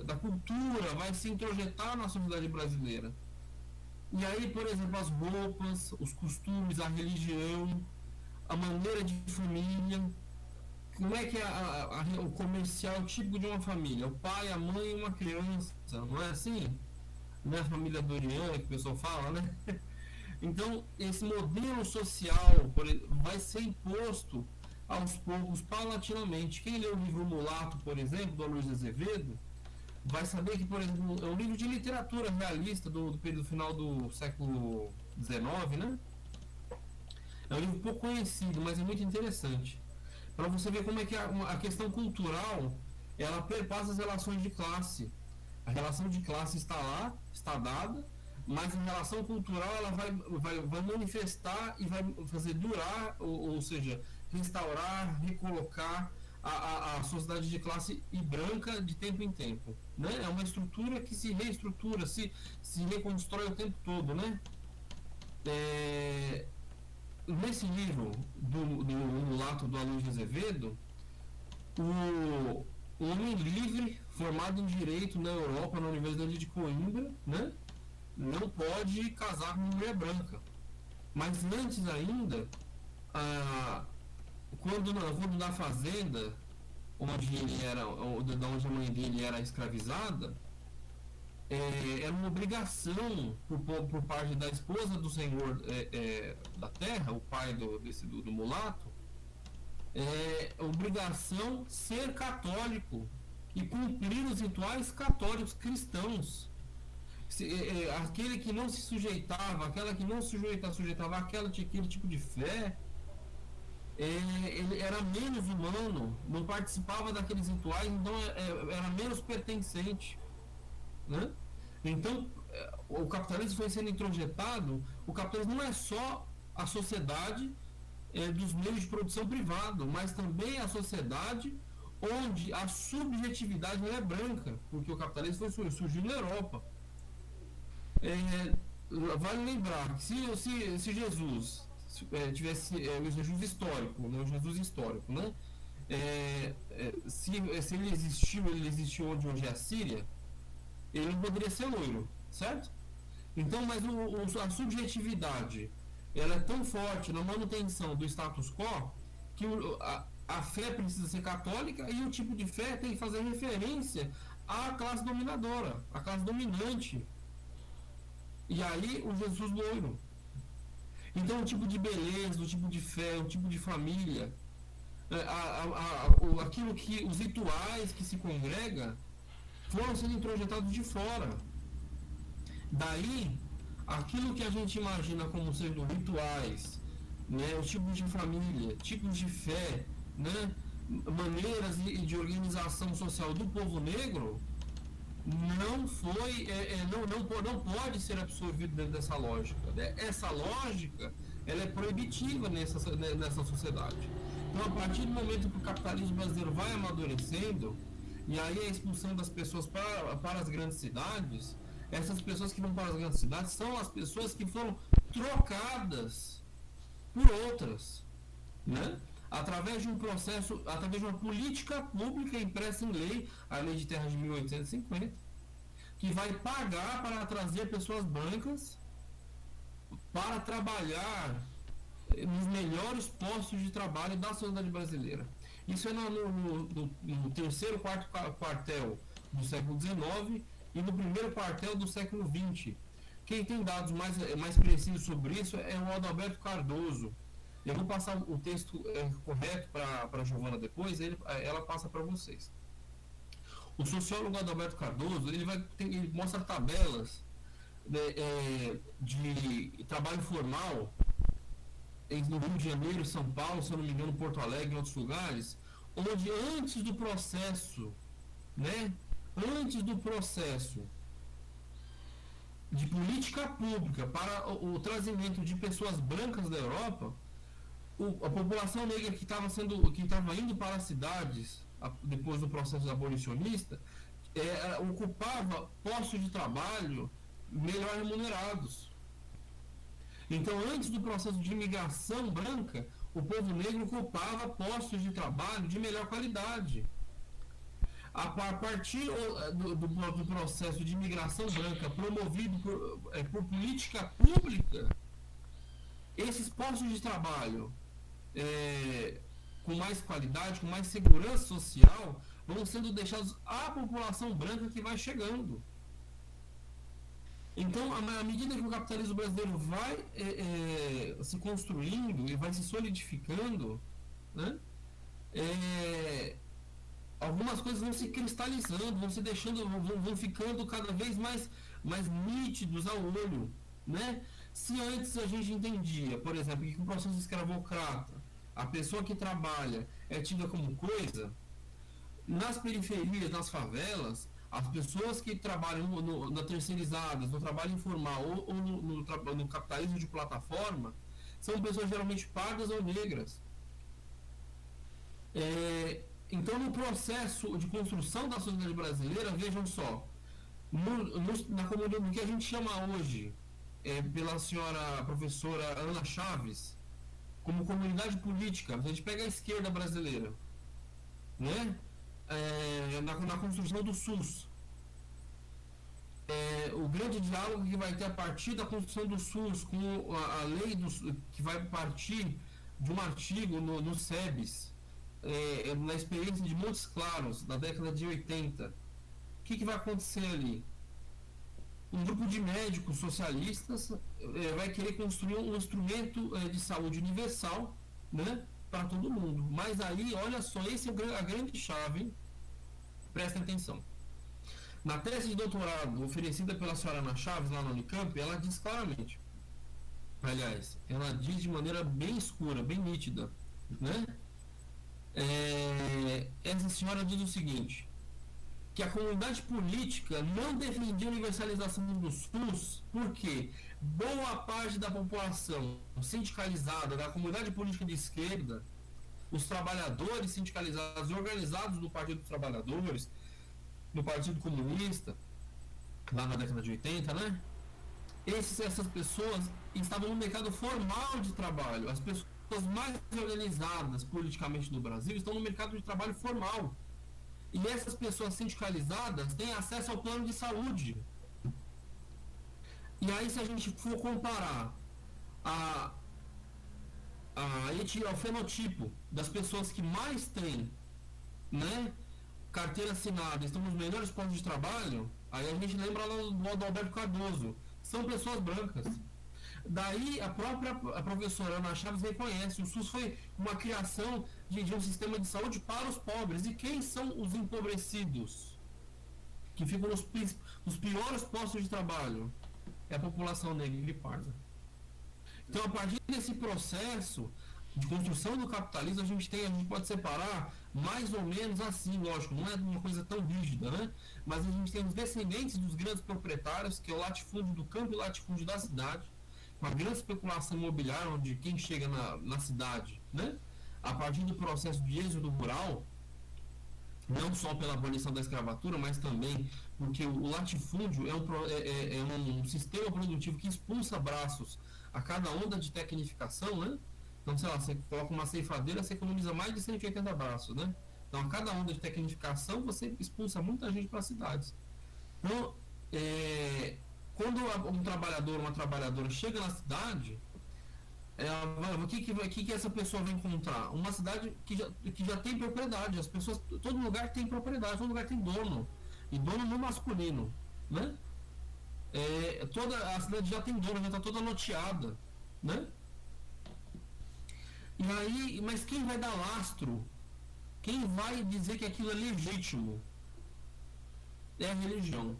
da cultura vai se introjetar na sociedade brasileira. E aí, por exemplo, as roupas, os costumes, a religião, a maneira de família, como é que é o comercial típico de uma família? O pai, a mãe e uma criança, não é assim? Não é a família Dorian que o pessoal fala, né? Então, esse modelo social vai ser imposto aos poucos, paulatinamente. Quem lê o livro Mulato, por exemplo, do Aloysio Azevedo, vai saber que, por exemplo, é um livro de literatura realista do período final do século XIX, né? É um livro pouco conhecido, mas é muito interessante. Para você ver como é que a questão cultural ela perpassa as relações de classe. A relação de classe está lá, está dada, mas a relação cultural ela vai manifestar e vai fazer durar, ou seja, restaurar, recolocar a sociedade de classe e branca de tempo em tempo. Né? É uma estrutura que se reestrutura, se reconstrói o tempo todo. Né? Nesse livro do Mulato do Aloysio Azevedo, o homem livre, formado em Direito na Europa, na Universidade de Coimbra, né? Não pode casar com mulher branca. Mas antes ainda, quando na fazenda, onde ele era, onde a mãe dele era escravizada, era uma obrigação por parte da esposa do senhor da terra, o pai do mulato, obrigação ser católico e cumprir os rituais católicos cristãos. Aquele que não se sujeitava, aquela que não se sujeitava àquele tipo de fé, ele era menos humano, não participava daqueles rituais, então era menos pertencente. Né? Então, o capitalismo foi sendo introjetado. O capitalismo não é só a sociedade dos meios de produção privado, mas também a sociedade onde a subjetividade é branca, porque o capitalismo surgiu na Europa. Vale lembrar que se Jesus tivesse o Jesus histórico, né, o Jesus histórico, né, se ele existiu onde hoje é a Síria, ele não poderia ser loiro, certo? Então, mas a subjetividade ela é tão forte na manutenção do status quo que a fé precisa ser católica e o tipo de fé tem que fazer referência à classe dominadora, à classe dominante. E aí o Jesus loiro. Então o tipo de beleza, o tipo de fé, o tipo de família, aquilo que os rituais que se congrega foram sendo introjetados de fora. Daí, aquilo que a gente imagina como sendo rituais, né, os tipos de família, tipos de fé, né, maneiras de organização social do povo negro, não foi, não pode ser absorvido dentro dessa lógica. Essa lógica, ela é proibitiva nessa sociedade. Então, a partir do momento que o capitalismo brasileiro vai amadurecendo, e aí a expulsão das pessoas para as grandes cidades, essas pessoas que vão para as grandes cidades são as pessoas que foram trocadas por outras, né? Através de um processo, através de uma política pública impressa em lei, a Lei de Terras de 1850, que vai pagar para trazer pessoas brancas para trabalhar nos melhores postos de trabalho da sociedade brasileira. Isso é no terceiro, quarto quartel do século XIX e no primeiro quartel do século XX. Quem tem dados mais precisos sobre isso é o Adalberto Cardoso. Eu vou passar o texto correto para a Giovana depois, ela passa para vocês. O sociólogo Adalberto Cardoso, ele mostra tabelas de trabalho formal no Rio de Janeiro, São Paulo, se eu não me engano, Porto Alegre e outros lugares, onde antes do processo, né, antes do processo de política pública para o trazimento de pessoas brancas da Europa, a população negra que estava indo para as cidades depois do processo abolicionista ocupava postos de trabalho melhor remunerados. Então, antes do processo de imigração branca, o povo negro ocupava postos de trabalho de melhor qualidade. A partir do processo de imigração branca promovido por política pública, esses postos de trabalho com mais qualidade, com mais segurança social, vão sendo deixados à população branca que vai chegando. Então, à medida que o capitalismo brasileiro vai se construindo e vai se solidificando, né, algumas coisas vão se cristalizando, vão se deixando, vão ficando cada vez mais nítidos ao olho, né? Se antes a gente entendia, por exemplo, que o processo escravocrata, a pessoa que trabalha é tida como coisa, nas periferias, nas favelas, as pessoas que trabalham na terceirizadas, no trabalho informal ou no capitalismo de plataforma, são pessoas geralmente pardas ou negras. Então, no processo de construção da sociedade brasileira, vejam só, na comunidade que a gente chama hoje, pela senhora professora Ana Chaves, como comunidade política, a gente pega a esquerda brasileira, né? Na construção do SUS. O grande diálogo que vai ter a partir da construção do SUS, com a lei que vai partir de um artigo no SEBS, na experiência de Montes Claros, na década de 80. O que vai acontecer ali? Um grupo de médicos socialistas vai querer construir um instrumento de saúde universal, né, para todo mundo. Mas aí, olha só, essa é a grande chave, hein? Prestem atenção. Na tese de doutorado oferecida pela senhora Ana Chaves, lá na Unicamp, ela diz claramente, aliás, ela diz de maneira bem escura, bem nítida, né? Essa senhora diz o seguinte, que a comunidade política não defendia a universalização do SUS porque boa parte da população sindicalizada, da comunidade política de esquerda, os trabalhadores sindicalizados e organizados do Partido dos Trabalhadores, do Partido Comunista, lá na década de 80, né? Essas pessoas estavam no mercado formal de trabalho. As pessoas mais organizadas politicamente no Brasil estão no mercado de trabalho formal. E essas pessoas sindicalizadas têm acesso ao plano de saúde. E aí, se a gente for comparar o fenotipo das pessoas que mais têm, né, carteira assinada, estão nos melhores postos de trabalho, aí a gente lembra lá do Alberto Cardoso. São pessoas brancas. Daí a professora Ana Chaves reconhece, o SUS foi uma criação de um sistema de saúde para os pobres. E quem são os empobrecidos? Que ficam nos piores postos de trabalho? É a população negra e parda. Então, a partir desse processo de construção do capitalismo, a gente pode separar mais ou menos assim, lógico, não é uma coisa tão rígida, né? Mas a gente tem os descendentes dos grandes proprietários, que é o latifúndio do campo e o latifúndio da cidade, com a grande especulação imobiliária, onde quem chega na cidade, né, a partir do processo de êxodo rural, não só pela abolição da escravatura, mas também porque o latifúndio é um sistema produtivo que expulsa braços a cada onda de tecnificação, né? Então, sei lá, você coloca uma ceifadeira, você economiza mais de 180 braços, né? Então, a cada onda de tecnificação, você expulsa muita gente para as cidades. Então, quando um trabalhador, uma trabalhadora chega na cidade, o que essa pessoa vai encontrar? Uma cidade que já tem propriedade. As pessoas, todo lugar tem propriedade, todo lugar tem dono. E dono no masculino, né? Toda a cidade já tem dono, já está toda loteada, né? E aí, mas quem vai dar lastro? Quem vai dizer que aquilo é legítimo? É a religião.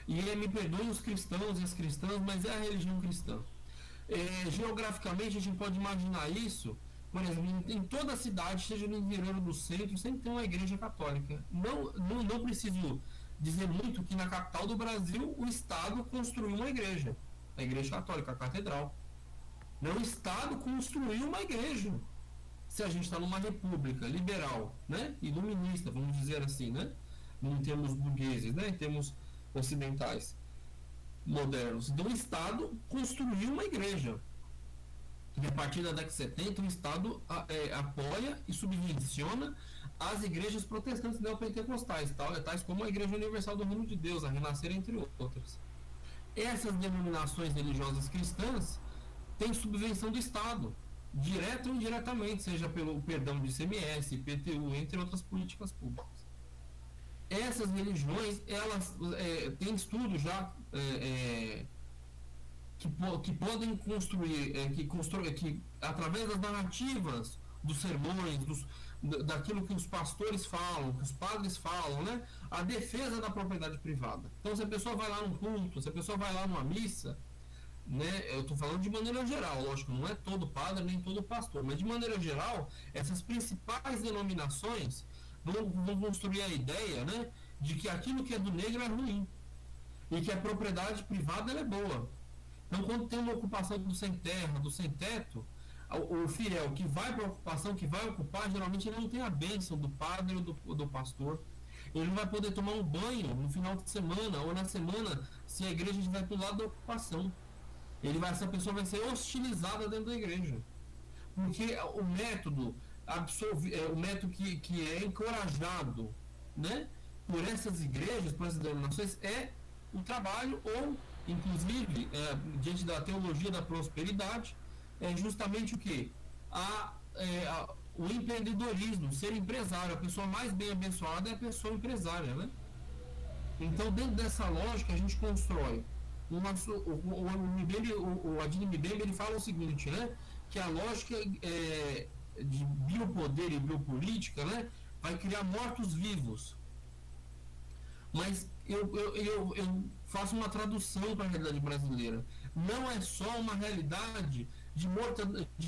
E me perdoem os cristãos e as cristãs, mas é a religião cristã. Geograficamente, a gente pode imaginar isso, por exemplo, em toda a cidade, seja no interior ou no centro, sempre tem uma igreja católica. Não preciso dizer muito que na capital do Brasil, o Estado construiu uma igreja. A igreja católica, a catedral. O Estado construiu uma igreja. Se a gente está numa república liberal, né, iluminista, vamos dizer assim, né, em termos burgueses, né, em termos ocidentais, modernos. Então o Estado construiu uma igreja. E a partir da década de 70, o Estado apoia e subvenciona as igrejas protestantes neopentecostais, tais como a Igreja Universal do Reino de Deus, a Renascer, entre outras. Essas denominações religiosas cristãs têm subvenção do Estado, direta ou indiretamente, seja pelo perdão de ICMS, IPTU, entre outras políticas públicas. Essas religiões, elas têm estudos já que podem construir, que através das narrativas, dos sermões, daquilo que os pastores falam, que os padres falam, né? A defesa da propriedade privada. Então, se a pessoa vai lá num culto, se a pessoa vai lá numa missa, né? Eu estou falando de maneira geral, lógico, não é todo padre nem todo pastor, mas de maneira geral, essas principais denominações vão construir a ideia, né? De que aquilo que é do negro é ruim e que a propriedade privada ela é boa. Então, quando tem uma ocupação do sem terra, do sem teto, o fiel que vai para a ocupação, que vai ocupar, geralmente ele não tem a bênção do padre ou do pastor. Ele não vai poder tomar um banho no final de semana ou na semana se a igreja estiver do lado da ocupação. Essa pessoa vai ser hostilizada dentro da igreja. Porque o método o método que é encorajado, né, por essas igrejas, por essas denominações, é o trabalho ou, inclusive, diante da teologia da prosperidade, é justamente o quê? O empreendedorismo, ser empresário. A pessoa mais bem abençoada é a pessoa empresária, né? Então, dentro dessa lógica, a gente constrói o Adino Mbembe, ele fala o seguinte, né? Que a lógica de biopoder e biopolítica, né, vai criar mortos-vivos. Mas eu faço uma tradução para a realidade brasileira. Não é só uma realidade de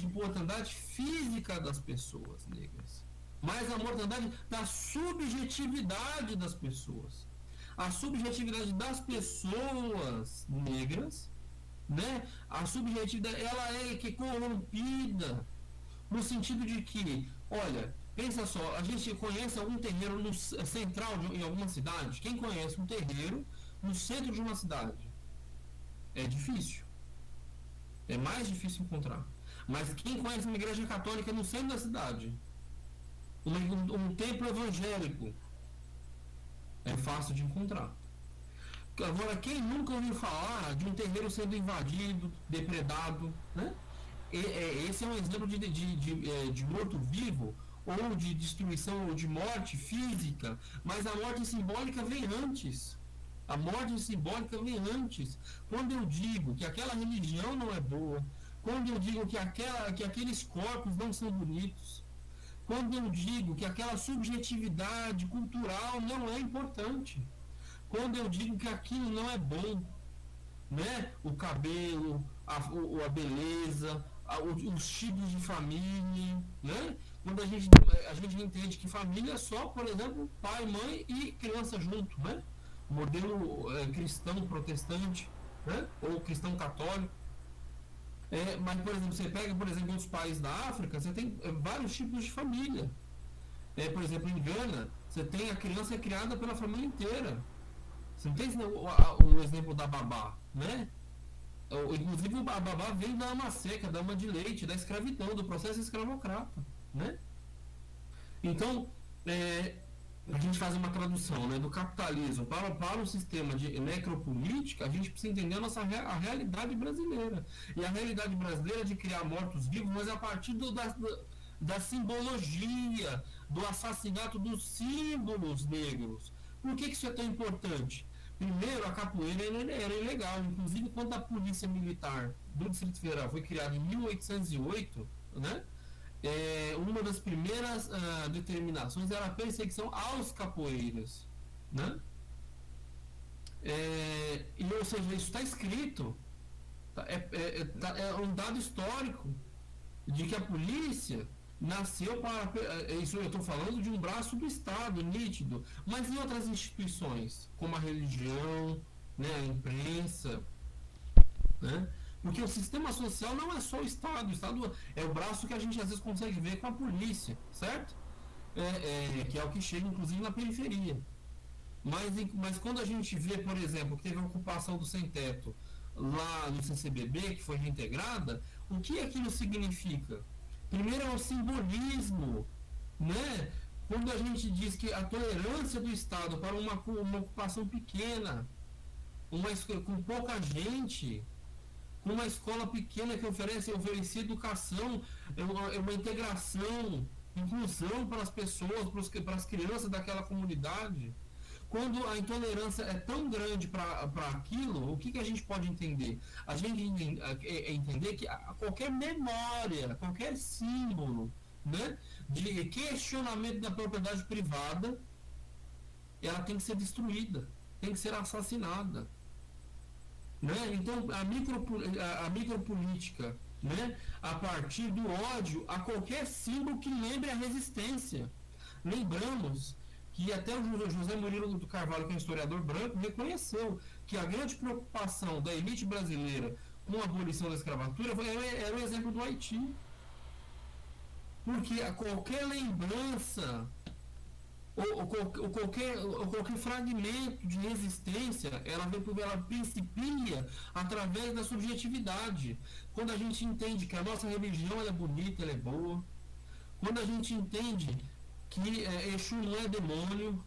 mortandade física das pessoas negras, mas a mortandade da subjetividade das pessoas. A subjetividade das pessoas negras, né? A subjetividade, ela é corrompida no sentido de que, olha, pensa só, a gente conhece algum terreiro no central em alguma cidade? Quem conhece um terreiro no centro de uma cidade? É difícil. É mais difícil encontrar. Mas quem conhece uma igreja católica no centro da cidade? Um templo evangélico? É fácil de encontrar. Agora, quem nunca ouviu falar de um terreiro sendo invadido, depredado, né? Esse é um exemplo de morto-vivo, ou de destruição, ou de morte física, mas a morte simbólica vem antes. A morte simbólica vem antes. Quando eu digo que aquela religião não é boa, quando eu digo que aqueles corpos não são bonitos, quando eu digo que aquela subjetividade cultural não é importante, quando eu digo que aquilo não é bom, né? O cabelo, a beleza, os tipos de família, né? Quando a gente entende que família é só, por exemplo, pai, mãe e criança junto, né? Modelo cristão protestante, né? Ou cristão católico. Mas, por exemplo, você pega, por exemplo, os países da África, você tem vários tipos de família. Por exemplo, em Gana, você tem a criança criada pela família inteira. Você não tem o exemplo da babá, né? Inclusive, a babá vem da ama seca, da ama de leite, da escravidão, do processo escravocrata, né? Então, a gente faz uma tradução, né, do capitalismo para o sistema de necropolítica. A gente precisa entender a realidade brasileira. E a realidade brasileira de criar mortos-vivos, mas a partir da simbologia, do assassinato dos símbolos negros. Por que isso é tão importante? Primeiro, a capoeira era ilegal. Inclusive, quando a Polícia Militar do Distrito Federal foi criada em 1808, né? Uma das primeiras determinações era a perseguição aos capoeiras, né? Ou seja, isso está escrito, é um dado histórico de que a polícia nasceu para... Isso eu estou falando de um braço do Estado, nítido, mas em outras instituições, como a religião, né, a imprensa, né? Porque o sistema social não é só o Estado é o braço que a gente às vezes consegue ver com a polícia, certo? Que é o que chega inclusive na periferia. Mas quando a gente vê, por exemplo, que teve a ocupação do sem-teto lá no CCBB, que foi reintegrada, o que aquilo significa? Primeiro é o simbolismo, né? Quando a gente diz que a tolerância do Estado para uma ocupação pequena, com pouca gente, com uma escola pequena que oferece educação, uma integração, inclusão para as pessoas, para as crianças daquela comunidade. Quando a intolerância é tão grande para aquilo, o que a gente pode entender? A gente entender que qualquer memória, qualquer símbolo, né, de questionamento da propriedade privada, ela tem que ser destruída, tem que ser assassinada. Né? Então, a micropolítica, né? A partir do ódio a qualquer símbolo que lembre a resistência. Lembramos que até o José Murilo do Carvalho, que é um historiador branco, reconheceu que a grande preocupação da elite brasileira com a abolição da escravatura era o exemplo do Haiti. Porque qualquer lembrança ou qualquer fragmento de resistência, ela principia através da subjetividade. Quando a gente entende que a nossa religião ela é bonita, ela é boa, quando a gente entende que Exu não é demônio,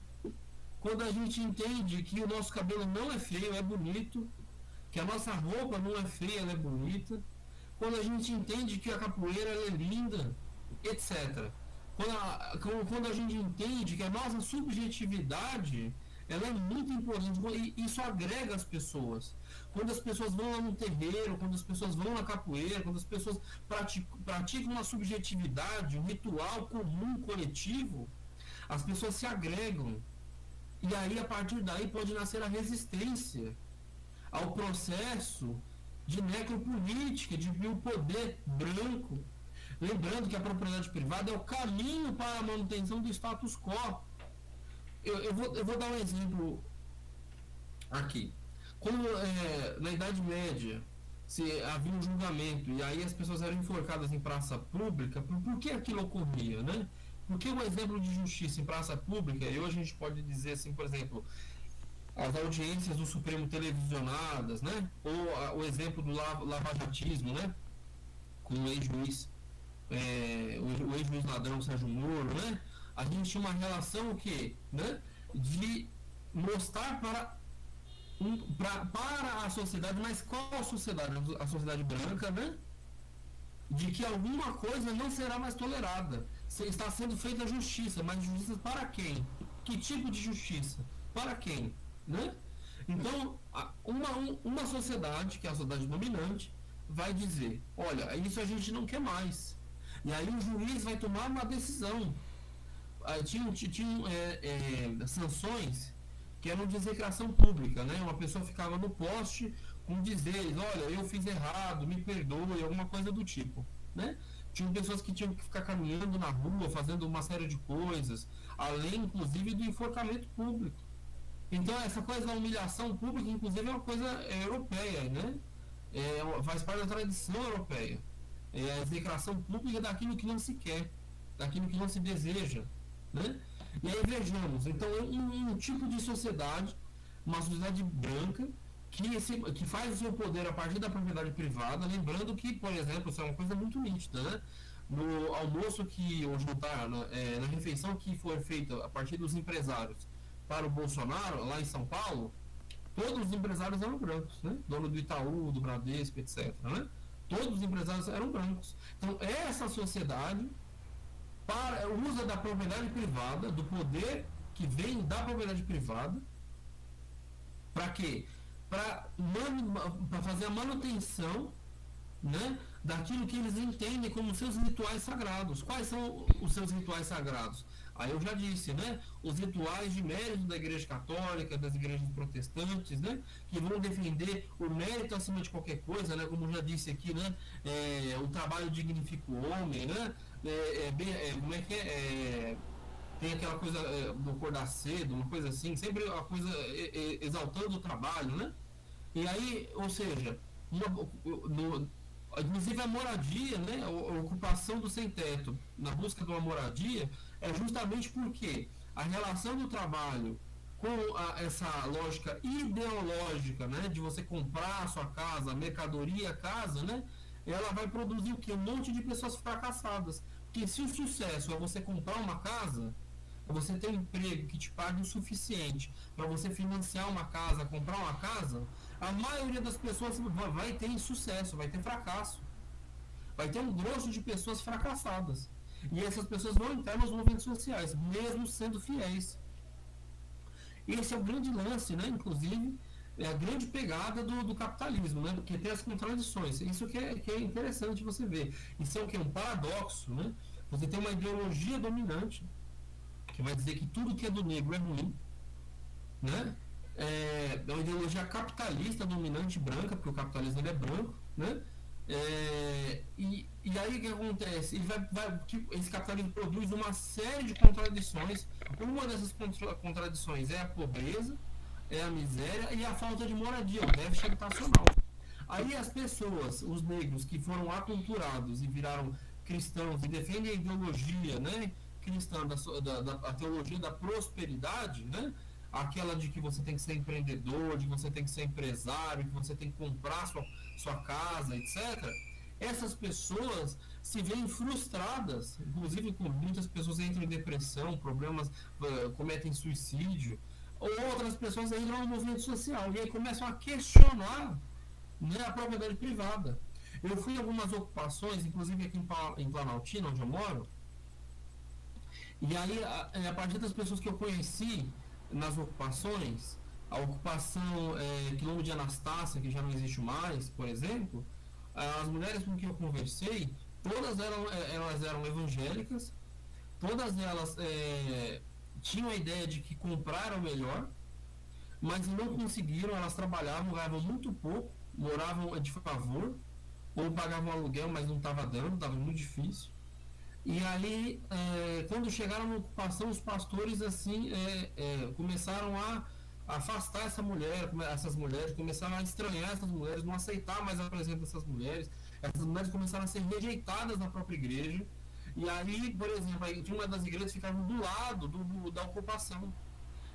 quando a gente entende que o nosso cabelo não é feio, é bonito, que a nossa roupa não é feia, ela é bonita, quando a gente entende que a capoeira ela é linda, etc. Quando a gente entende que a nossa subjetividade ela é muito importante e isso agrega as pessoas. Quando as pessoas vão lá no terreiro, quando as pessoas vão na capoeira, quando as pessoas praticam uma subjetividade, um ritual comum, coletivo, as pessoas se agregam. E aí, a partir daí, pode nascer a resistência ao processo de necropolítica, de o poder branco. Lembrando que a propriedade privada é o caminho para a manutenção do status quo. Eu vou dar um exemplo aqui. Quando na Idade Média havia um julgamento e aí as pessoas eram enforcadas em praça pública, por que aquilo ocorria, né? Porque o exemplo de justiça em praça pública, e hoje a gente pode dizer assim, por exemplo, as audiências do Supremo televisionadas, né? Ou o exemplo do lavajatismo, né? Com o ex-juiz o ex-juiz ladrão Sérgio Moro, né? A gente tinha uma relação o quê? Né? De mostrar para a sociedade, mas qual a sociedade? A sociedade branca, né? De que alguma coisa não será mais tolerada. Está sendo feita justiça, mas justiça para quem? Que tipo de justiça? Para quem? Né? Então, uma sociedade, que é a sociedade dominante, vai dizer, olha, isso a gente não quer mais. E aí o juiz vai tomar uma decisão. Tinham sanções que eram de execração pública, né? Uma pessoa ficava no poste com dizeres, olha, eu fiz errado, me perdoe, alguma coisa do tipo, né? Tinham pessoas que tinham que ficar caminhando na rua, fazendo uma série de coisas, além, inclusive, do enforcamento público. Então, essa coisa da humilhação pública, inclusive, é uma coisa europeia, né? Faz parte da tradição europeia. É a execração pública daquilo que não se quer, daquilo que não se deseja, né? E aí vejamos, então um tipo de sociedade, uma sociedade branca, que faz o seu poder a partir da propriedade privada, lembrando que, por exemplo, isso é uma coisa muito nítida, né? No almoço ou jantar, na refeição que foi feita a partir dos empresários para o Bolsonaro, lá em São Paulo, todos os empresários eram brancos, né? Dono do Itaú, do Bradesco, etc., né? Todos os empresários eram brancos. Então, essa sociedade usa da propriedade privada, do poder que vem da propriedade privada, para quê? Para fazer a manutenção, né, daquilo que eles entendem como seus rituais sagrados. Quais são os seus rituais sagrados? Aí eu já disse, né? Os rituais de mérito da Igreja Católica, das igrejas protestantes, né? Que vão defender o mérito acima de qualquer coisa, né? Como eu já disse aqui, né? O trabalho dignifica o homem, né? Como é que é? Tem aquela coisa do acordar cedo, uma coisa assim, sempre a coisa exaltando o trabalho, né? E aí, ou seja, inclusive a moradia, né, a ocupação do sem-teto na busca de uma moradia é justamente porque a relação do trabalho com essa lógica ideológica, né, de você comprar a sua casa, a mercadoria, a casa, né, ela vai produzir o quê? Um monte de pessoas fracassadas. Porque se o sucesso é você comprar uma casa, você ter um emprego que te pague o suficiente para você financiar uma casa, comprar uma casa, a maioria das pessoas vai ter insucesso, vai ter fracasso. Vai ter um grosso de pessoas fracassadas. E essas pessoas vão entrar nos movimentos sociais, mesmo sendo fiéis. Esse é o grande lance, né? Inclusive, é a grande pegada do capitalismo, né? Porque tem as contradições. Isso que é interessante você ver. Isso é o que? Um paradoxo, né? Você tem uma ideologia dominante, que vai dizer que tudo que é do negro é ruim, né? É uma ideologia capitalista dominante branca, porque o capitalismo ele é branco, né? E aí o que acontece? Esse capitalismo produz uma série de contradições. Uma dessas contradições é a pobreza, é a miséria e a falta de moradia, o déficit habitacional. Aí as pessoas, os negros que foram aculturados e viraram cristãos e defendem a ideologia, né, cristã, a teologia da prosperidade, né, aquela de que você tem que ser empreendedor, de que você tem que ser empresário, que você tem que comprar sua casa, etc. Essas pessoas se veem frustradas, inclusive com muitas pessoas entram em depressão, problemas, cometem suicídio, ou outras pessoas entram no movimento social e aí começam a questionar, né, a propriedade privada. Eu fui em algumas ocupações, inclusive aqui em Planaltina, onde eu moro, e aí, a partir das pessoas que eu conheci nas ocupações, a ocupação Quilombo de Anastácia, que já não existe mais, por exemplo, as mulheres com quem eu conversei, todas elas eram evangélicas, todas elas tinham a ideia de que compraram melhor, mas não conseguiram, elas trabalhavam, ganhavam muito pouco, moravam de favor, ou pagavam aluguel, mas não estava dando, estava muito difícil. E aí, quando chegaram na ocupação, os pastores assim começaram a afastar essas mulheres, começaram a estranhar essas mulheres, não aceitar mais a presença dessas mulheres. Essas mulheres começaram a ser rejeitadas na própria igreja. E aí, por exemplo, tinha uma das igrejas que ficava do lado da ocupação.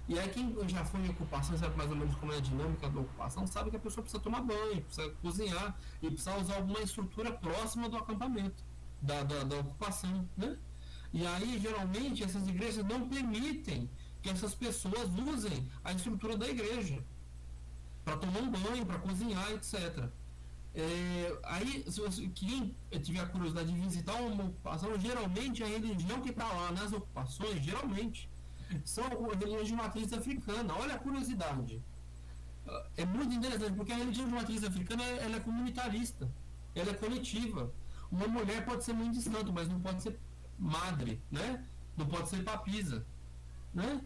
E aí quem já foi em ocupação, sabe mais ou menos como é a dinâmica da ocupação, sabe que a pessoa precisa tomar banho, precisa cozinhar e precisa usar alguma estrutura próxima do acampamento, da ocupação, né? E aí, geralmente, essas igrejas não permitem que essas pessoas usem a estrutura da igreja para tomar um banho, para cozinhar, etc. Aí, quem tiver a curiosidade de visitar uma ocupação, geralmente a religião que está lá nas ocupações, geralmente, são religiões de matriz africana. Olha a curiosidade. É muito interessante, porque a religião de matriz africana ela é comunitarista, ela é coletiva. Uma mulher pode ser mãe de santo, mas não pode ser madre, né? Não pode ser papisa, né?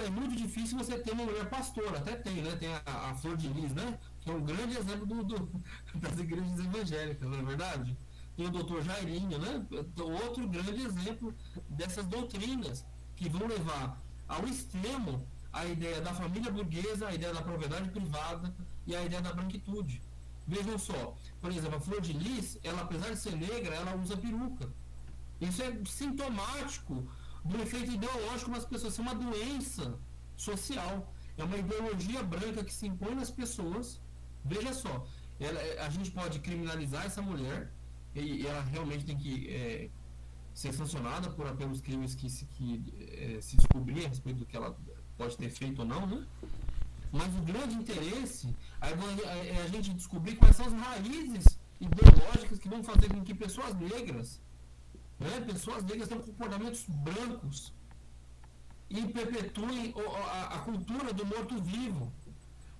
É muito difícil você ter uma mulher pastora, até tem, né? Tem a Flor de Lis, né? Que é um grande exemplo das igrejas evangélicas, não é verdade? Tem o doutor Jairinho, né? Outro grande exemplo dessas doutrinas que vão levar ao extremo a ideia da família burguesa, a ideia da propriedade privada e a ideia da branquitude. Vejam só, por exemplo, a Flor de Lis, ela, apesar de ser negra, ela usa peruca. Isso é sintomático do efeito ideológico nas pessoas. Isso é uma doença social. É uma ideologia branca que se impõe nas pessoas. Veja só, a gente pode criminalizar essa mulher e ela realmente tem que ser sancionada pelos crimes que se descobrir a respeito do que ela pode ter feito ou não, né? Mas o grande interesse é a gente descobrir quais são as raízes ideológicas que vão fazer com que pessoas negras, né, pessoas negras tenham comportamentos brancos e perpetuem a cultura do morto-vivo.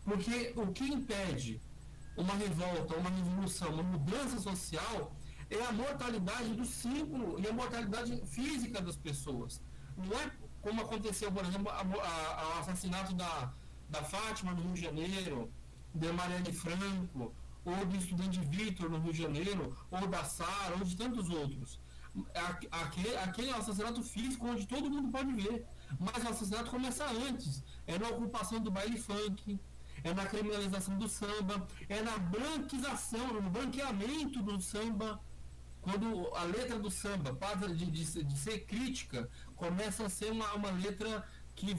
Porque o que impede uma revolta, uma revolução, uma mudança social é a mortalidade do símbolo e a mortalidade física das pessoas. Não é como aconteceu, por exemplo, o assassinato da Fátima no Rio de Janeiro, de Marielle Franco, ou do estudante Vitor no Rio de Janeiro, ou da Sara, ou de tantos outros. Aquele assassinato físico onde todo mundo pode ver. Mas o assassinato começa antes. É na ocupação do baile funk, é na criminalização do samba, é na branquização, no branqueamento do samba. Quando a letra do samba passa de ser crítica, começa a ser uma letra que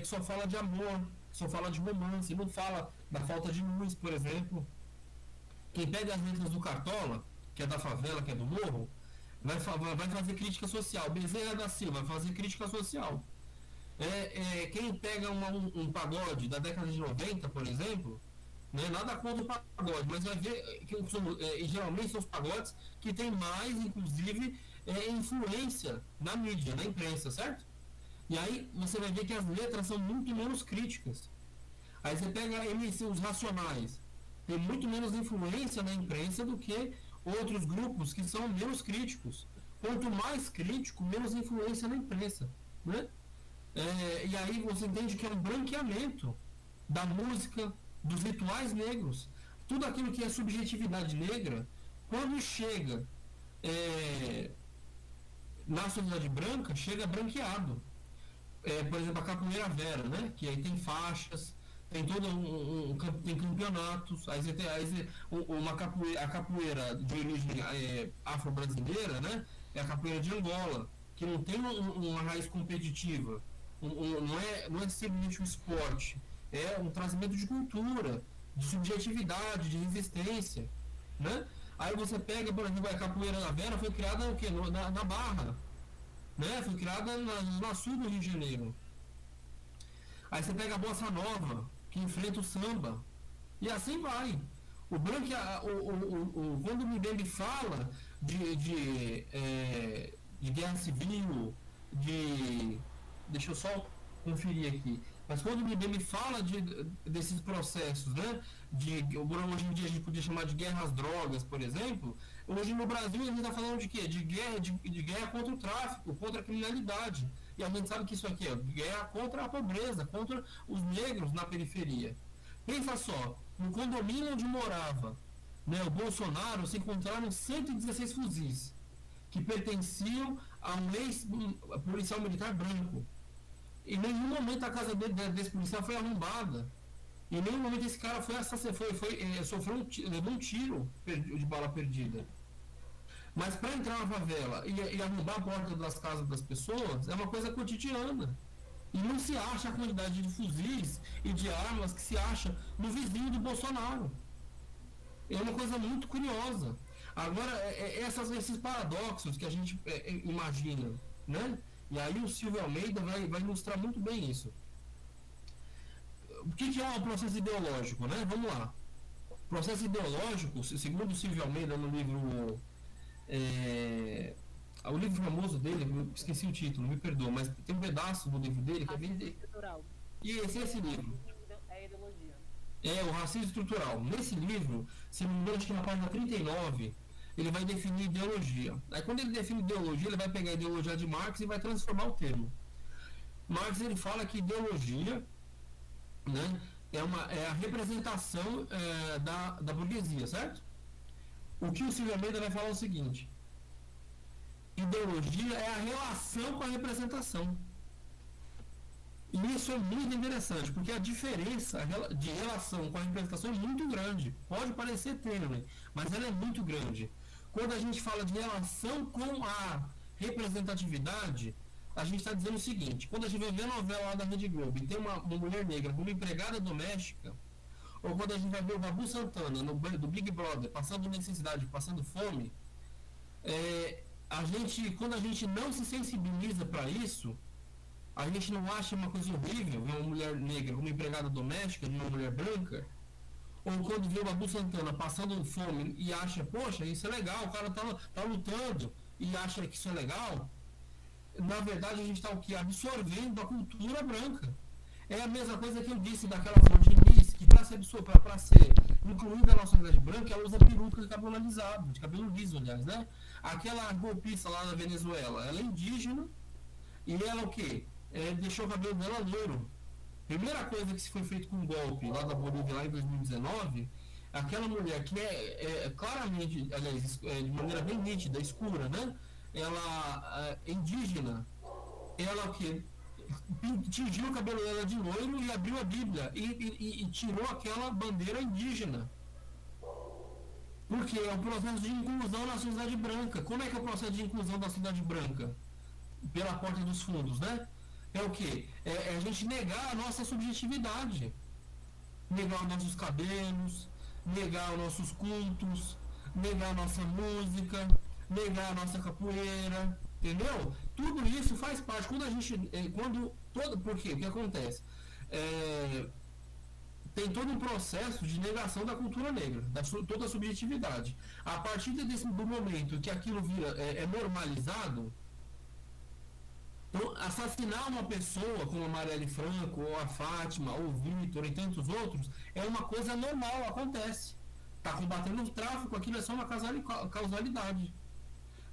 só fala de amor, que só fala de romance, não fala da falta de luz, por exemplo. Quem pega as letras do Cartola, que é da favela, que é do morro, vai fazer crítica social. Bezerra da Silva vai fazer crítica social. Quem pega um pagode da década de 90, por exemplo, né, nada contra o pagode, mas vai ver que geralmente são os pagodes que tem mais, inclusive, influência na mídia, na imprensa, certo? E aí você vai ver que as letras são muito menos críticas. Aí você pega os Racionais, tem muito menos influência na imprensa do que outros grupos que são menos críticos. Quanto mais crítico, menos influência na imprensa, né? E aí você entende que é um branqueamento da música, dos rituais negros. Tudo aquilo que é subjetividade negra, quando chega na sociedade branca, chega branqueado. Por exemplo, a capoeira vera, né? Que aí tem faixas, tem todo tem campeonatos, a capoeira de origem afro-brasileira, né? É a capoeira de Angola, que não tem uma raiz competitiva, não é simplesmente um esporte, é um trazimento de cultura, de subjetividade, de resistência, né? Aí você pega, por exemplo, a capoeira da Vera foi criada o quê? Na Barra, né? Foi criada na sul do Rio de Janeiro. Aí você pega a bossa nova, que enfrenta o samba, e assim vai. Quando o Mbembe fala de guerra civil, deixa eu só conferir aqui, mas quando o Mbembe fala desses processos, né, hoje em dia a gente podia chamar de guerra às drogas, por exemplo, hoje no Brasil a gente está falando de quê? De guerra contra o tráfico, contra a criminalidade. E a gente sabe que isso aqui é guerra contra a pobreza, contra os negros na periferia. Pensa só, no condomínio onde morava, né, o Bolsonaro, se encontraram 116 fuzis que pertenciam a um ex-policial militar branco. Em nenhum momento a casa desse policial foi arrombada. Em nenhum momento esse cara levou um tiro de bala perdida. Mas para entrar na favela e arrombar a porta das casas das pessoas é uma coisa cotidiana. E não se acha a quantidade de fuzis e de armas que se acha no vizinho do Bolsonaro. É uma coisa muito curiosa. Agora, esses paradoxos que a gente imagina, né? E aí o Silvio Almeida vai ilustrar muito bem isso. O que é um processo ideológico, né? Vamos lá. O processo ideológico, segundo o Silvio Almeida no livro... o livro famoso dele, esqueci o título, me perdoa, mas tem um pedaço do livro dele que é bem... E esse livro. É ideologia. O racismo estrutural. Nesse livro, se não me engano, acho que na página 39, ele vai definir ideologia. Aí quando ele define ideologia, ele vai pegar a ideologia de Marx e vai transformar o termo. Marx, ele fala que ideologia, né, é a representação da burguesia, certo? O que o Silvio Almeida vai falar é o seguinte: ideologia é a relação com a representação. E isso é muito interessante, porque a diferença de relação com a representação é muito grande. Pode parecer tênue, mas ela é muito grande. Quando a gente fala de relação com a representatividade, a gente está dizendo o seguinte: quando a gente vai ver a novela lá da Rede Globo e tem uma mulher negra como empregada doméstica, ou quando a gente vai ver o Babu Santana do Big Brother passando necessidade, passando fome, quando a gente não se sensibiliza para isso, a gente não acha uma coisa horrível ver uma mulher negra como empregada doméstica de uma mulher branca, ou quando vê o Babu Santana passando fome e acha, poxa, isso é legal, o cara tá lutando e acha que isso é legal, na verdade a gente está o quê? Absorvendo a cultura branca. É a mesma coisa que eu disse daquela Flor de Lis, que para ser incluída na sociedade branca, ela usa peruca de cabelo alisado, de cabelo liso, aliás, né? Aquela golpista lá na Venezuela, ela é indígena e ela o quê? Deixou o cabelo dela loiro. Primeira coisa que se foi feito com um golpe lá da Bolívia, lá em 2019, aquela mulher que é claramente, aliás, de maneira bem nítida, escura, né? Ela é indígena, ela o quê? Tingiu o cabelo dela de loiro e abriu a Bíblia e tirou aquela bandeira indígena. Porque é o processo de inclusão na sociedade branca. Como é que é o processo de inclusão da sociedade branca? Pela porta dos fundos, né? É o quê? É a gente negar a nossa subjetividade. Negar os nossos cabelos, negar os nossos cultos, negar a nossa música, negar a nossa capoeira, entendeu? Tudo isso faz parte. Quando a gente. Por quê? O que acontece? É, tem todo um processo de negação da cultura negra, toda a subjetividade. A partir do momento que aquilo é normalizado, então, assassinar uma pessoa como a Marielle Franco, ou a Fátima, ou o Vitor e tantos outros, é uma coisa normal, acontece. Está combatendo o tráfico, aquilo é só uma causalidade.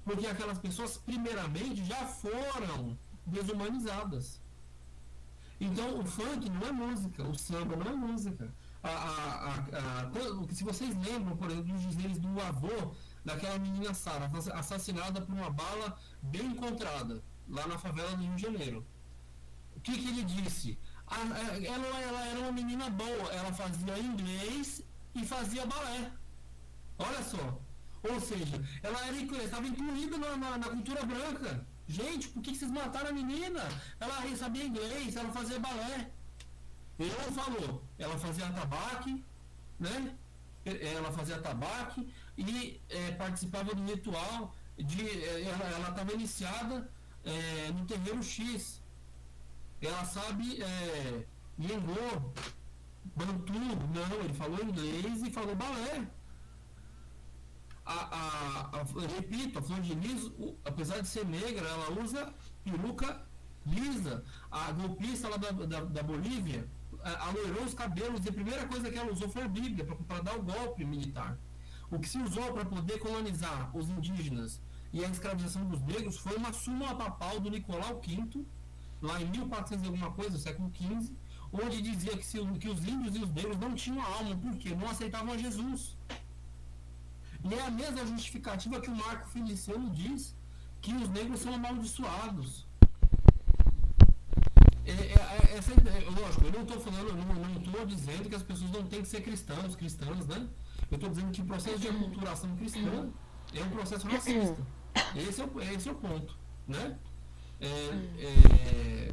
Porque aquelas pessoas, primeiramente, já foram desumanizadas. Então, o funk não é música, o samba não é música. Se vocês lembram, por exemplo, dos dizeres do avô daquela menina Sara, assassinada por uma bala bem encontrada, lá na favela do Rio de Janeiro. O que ele disse? Ela era uma menina boa, ela fazia inglês e fazia balé. Olha só. Ou seja, ela estava incluída na cultura branca. Gente, por que vocês mataram a menina? Ela sabia inglês, ela fazia balé. Ele não falou. Ela fazia atabaque, né? Ela fazia atabaque e participava do ritual. Ela estava iniciada no terreiro X. Ela sabe Yengô, Bantu. Não, ele falou inglês e falou balé. Repito, a Flor de Lis, apesar de ser negra, ela usa peruca lisa. A golpista lá da Bolívia aloirou os cabelos e a primeira coisa que ela usou foi a Bíblia para dar o golpe militar. O que se usou para poder colonizar os indígenas e a escravização dos negros foi uma súmula papal do Nicolau V, lá em 1400 e alguma coisa, século XV, onde dizia que os índios e os negros não tinham alma, porque não aceitavam Jesus. E é a mesma justificativa que o Marco Feliciano diz, que os negros são amaldiçoados. Lógico, eu não estou falando, não estou dizendo que as pessoas não têm que ser cristãs, né? Eu estou dizendo que o processo de aculturação cristã é um processo racista. Esse é o ponto, né?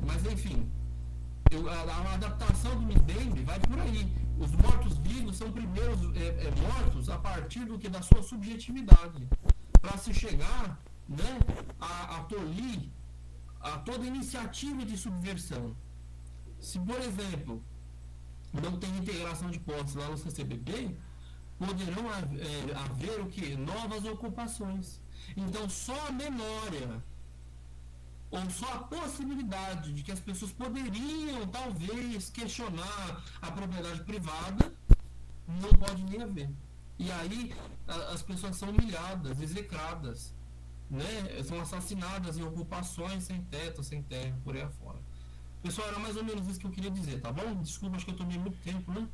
Mas enfim, a adaptação do Mbembe vai por aí. Os mortos-vivos são primeiros mortos a partir da sua subjetividade, para se chegar, né, a tolir a toda iniciativa de subversão. Se, por exemplo, não tem integração de postos lá no CCBB, poderão haver o que? Novas ocupações. Então, só a memória ou só a possibilidade de que as pessoas poderiam, talvez, questionar a propriedade privada, não pode nem haver. E aí as pessoas são humilhadas, execradas, né? São assassinadas em ocupações sem teto, sem terra, por aí afora. Pessoal, era mais ou menos isso que eu queria dizer, tá bom? Desculpa, acho que eu tomei muito tempo, né?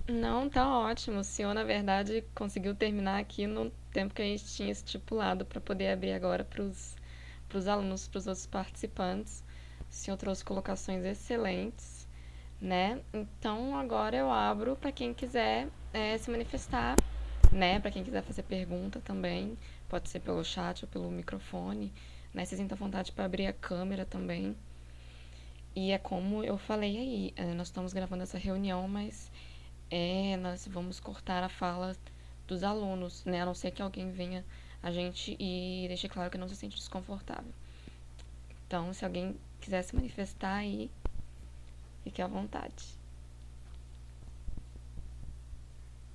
Não, tá ótimo. O senhor, na verdade, conseguiu terminar aqui no tempo que a gente tinha estipulado para poder abrir agora para os alunos, para os outros participantes. O senhor trouxe colocações excelentes, né? Então, agora eu abro para quem quiser se manifestar, né? Para quem quiser fazer pergunta também, pode ser pelo chat ou pelo microfone, né? Se sinta à vontade para abrir a câmera também. E é como eu falei aí, nós estamos gravando essa reunião, mas nós vamos cortar a fala dos alunos, né? A não ser que alguém venha a gente e deixe claro que não se sente desconfortável. Então, se alguém quiser se manifestar aí, fique à vontade.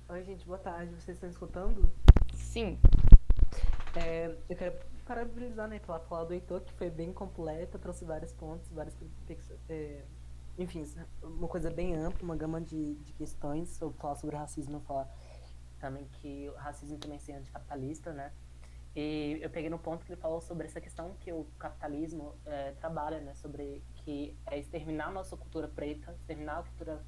Oi, gente, boa tarde. Vocês estão escutando? Sim. Eu quero parabenizar, né, pela fala do Heitor, que foi bem completa, trouxe vários pontos, enfim, uma coisa bem ampla, uma gama de questões. Sobre falar sobre racismo, falar também que o racismo também é anticapitalista, né? E eu peguei no ponto que ele falou sobre essa questão que o capitalismo trabalha, né, sobre que é exterminar a nossa cultura preta, exterminar a cultura,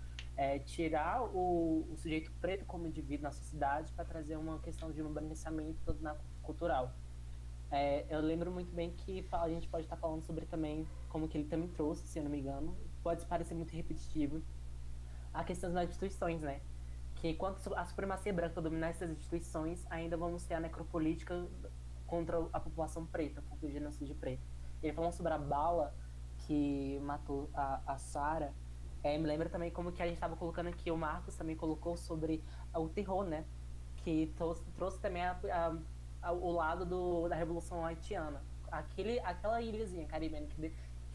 tirar o sujeito preto como indivíduo na sociedade para trazer uma questão de urbanizamento cultural. Eu lembro muito bem que a gente pode estar falando sobre também, como que ele também trouxe, se eu não me engano, pode parecer muito repetitivo, a questão das instituições, né? Que enquanto a supremacia branca dominar essas instituições, ainda vamos ter a necropolítica contra a população preta, contra o genocídio preto. Ele falando sobre a bala que matou a Sara, me lembra também como que a gente estava colocando aqui, o Marcos também colocou sobre o terror, né? Que trouxe também o lado da Revolução Haitiana. Aquela ilhazinha caribenha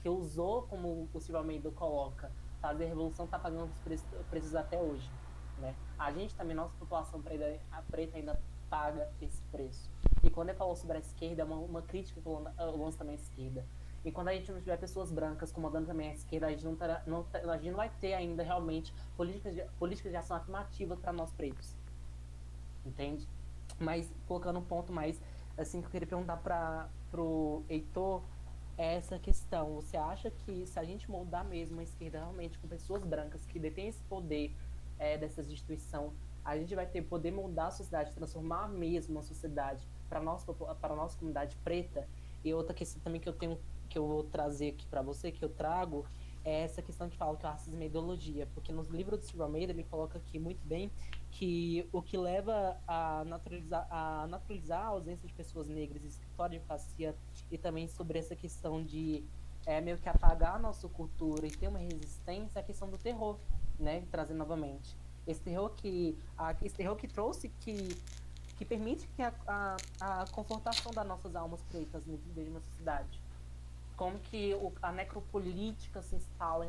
que usou, como o Silvio Almeida coloca, fazer a revolução, tá pagando os preços até hoje, né? A gente também, nossa população preta ainda paga esse preço. E quando ele falou sobre a esquerda, é uma crítica que eu lanço também à esquerda. E quando a gente não tiver pessoas brancas comandando também a esquerda, a gente não vai ter ainda realmente políticas de ação afirmativa para nós pretos. Entende? Mas colocando um ponto mais assim que eu queria perguntar pro Heitor é essa questão. Você acha que se a gente moldar mesmo a esquerda realmente com pessoas brancas que detêm esse poder dessas instituições, a gente vai ter poder moldar a sociedade, transformar mesmo a sociedade para a nossa comunidade preta? E outra questão também que eu vou trazer aqui para você, que eu trago, é essa questão que fala que o racismo é ideologia, porque nos livros do Silvio Almeida ele coloca aqui muito bem que o que leva a naturalizar a ausência de pessoas negras, escritório de advocacia, e também sobre essa questão de meio que apagar a nossa cultura e ter uma resistência, é a questão do terror, né, trazendo novamente. Esse terror que trouxe, que permite que a confortação das nossas almas pretas dentro de uma sociedade. Como que a necropolítica se instala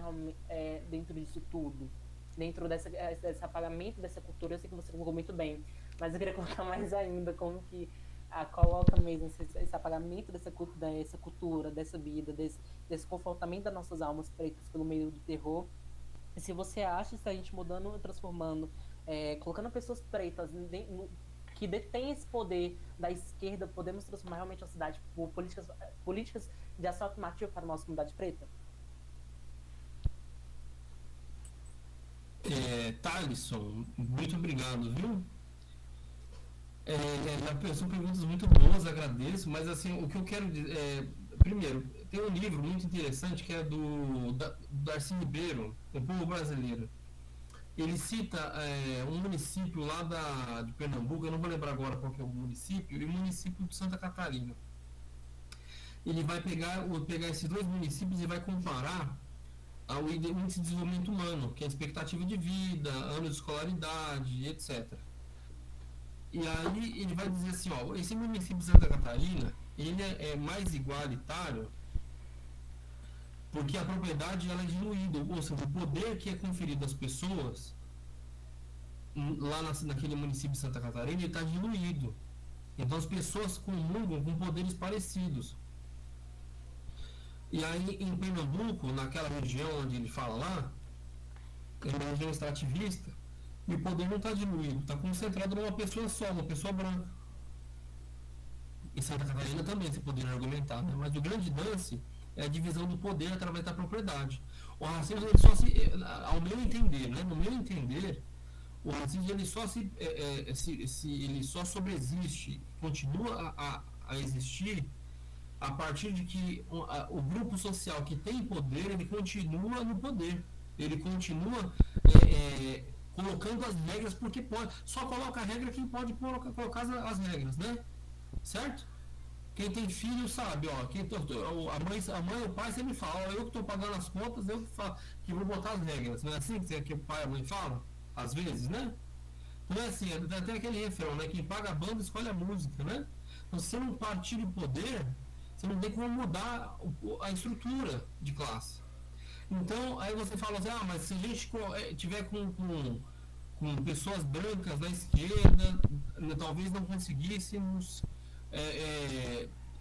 dentro disso tudo, dentro desse apagamento dessa cultura. Eu sei que você colocou muito bem, mas eu queria colocar mais ainda como que coloca mesmo esse apagamento dessa cultura, dessa vida, desse confortamento das nossas almas pretas pelo meio do terror. E se você acha que a gente mudando, transformando, colocando pessoas pretas que detêm esse poder da esquerda, podemos transformar realmente a cidade por políticas de ação afirmativa para a nossa comunidade preta? Thalisson, muito obrigado, viu? São perguntas muito boas, agradeço, mas assim, o que eu quero dizer primeiro, tem um livro muito interessante que é do Darcy Ribeiro, O Povo Brasileiro. Ele cita um município lá de Pernambuco, eu não vou lembrar agora qual que é o município, e o município de Santa Catarina. Ele vai pegar esses dois municípios e vai comparar ao índice de desenvolvimento humano, que é a expectativa de vida, ano de escolaridade, etc. E aí ele vai dizer assim, ó, esse município de Santa Catarina, ele é mais igualitário porque a propriedade ela é diluída, ou seja, o poder que é conferido às pessoas lá naquele município de Santa Catarina, ele está diluído. Então as pessoas comungam com poderes parecidos. E aí em Pernambuco, naquela região onde ele fala lá, é uma região extrativista, e o poder não está diluído, está concentrado numa pessoa só, uma pessoa branca. Em Santa Catarina também você poderia argumentar, né? Mas o grande lance é a divisão do poder através da propriedade. O racismo, ele só ao meu entender, né? No meu entender, o racismo ele só sobreexiste, continua a existir a partir de que o grupo social que tem poder, ele continua no poder. Ele continua colocando as regras porque pode. Só coloca a regra quem pode colocar as regras, né? Certo? Quem tem filho sabe, ó. A mãe e o pai sempre falam, eu que estou pagando as contas, eu que vou botar as regras. Não é assim que o pai e a mãe falam? Às vezes, né? Então é assim, tem aquele refrão, né? Quem paga a banda escolhe a música, né? Então se você não partir do poder, você não tem como mudar a estrutura de classe. Então, aí você fala assim, mas se a gente tiver com pessoas brancas na esquerda, talvez não conseguíssemos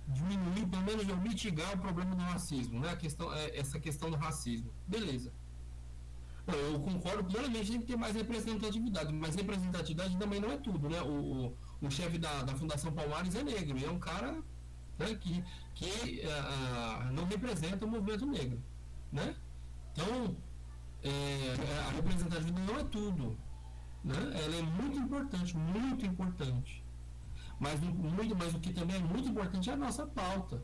diminuir, pelo menos mitigar o problema do racismo, né? Essa questão do racismo. Beleza. Eu concordo plenamente, tem que ter mais representatividade, mas representatividade também não é tudo, né? O chefe da Fundação Palmares é negro, e é um cara, né, que não representa o movimento negro, né? Então, a representatividade não é tudo, né? Ela é muito importante, muito importante. Mas o que também é muito importante é a nossa pauta.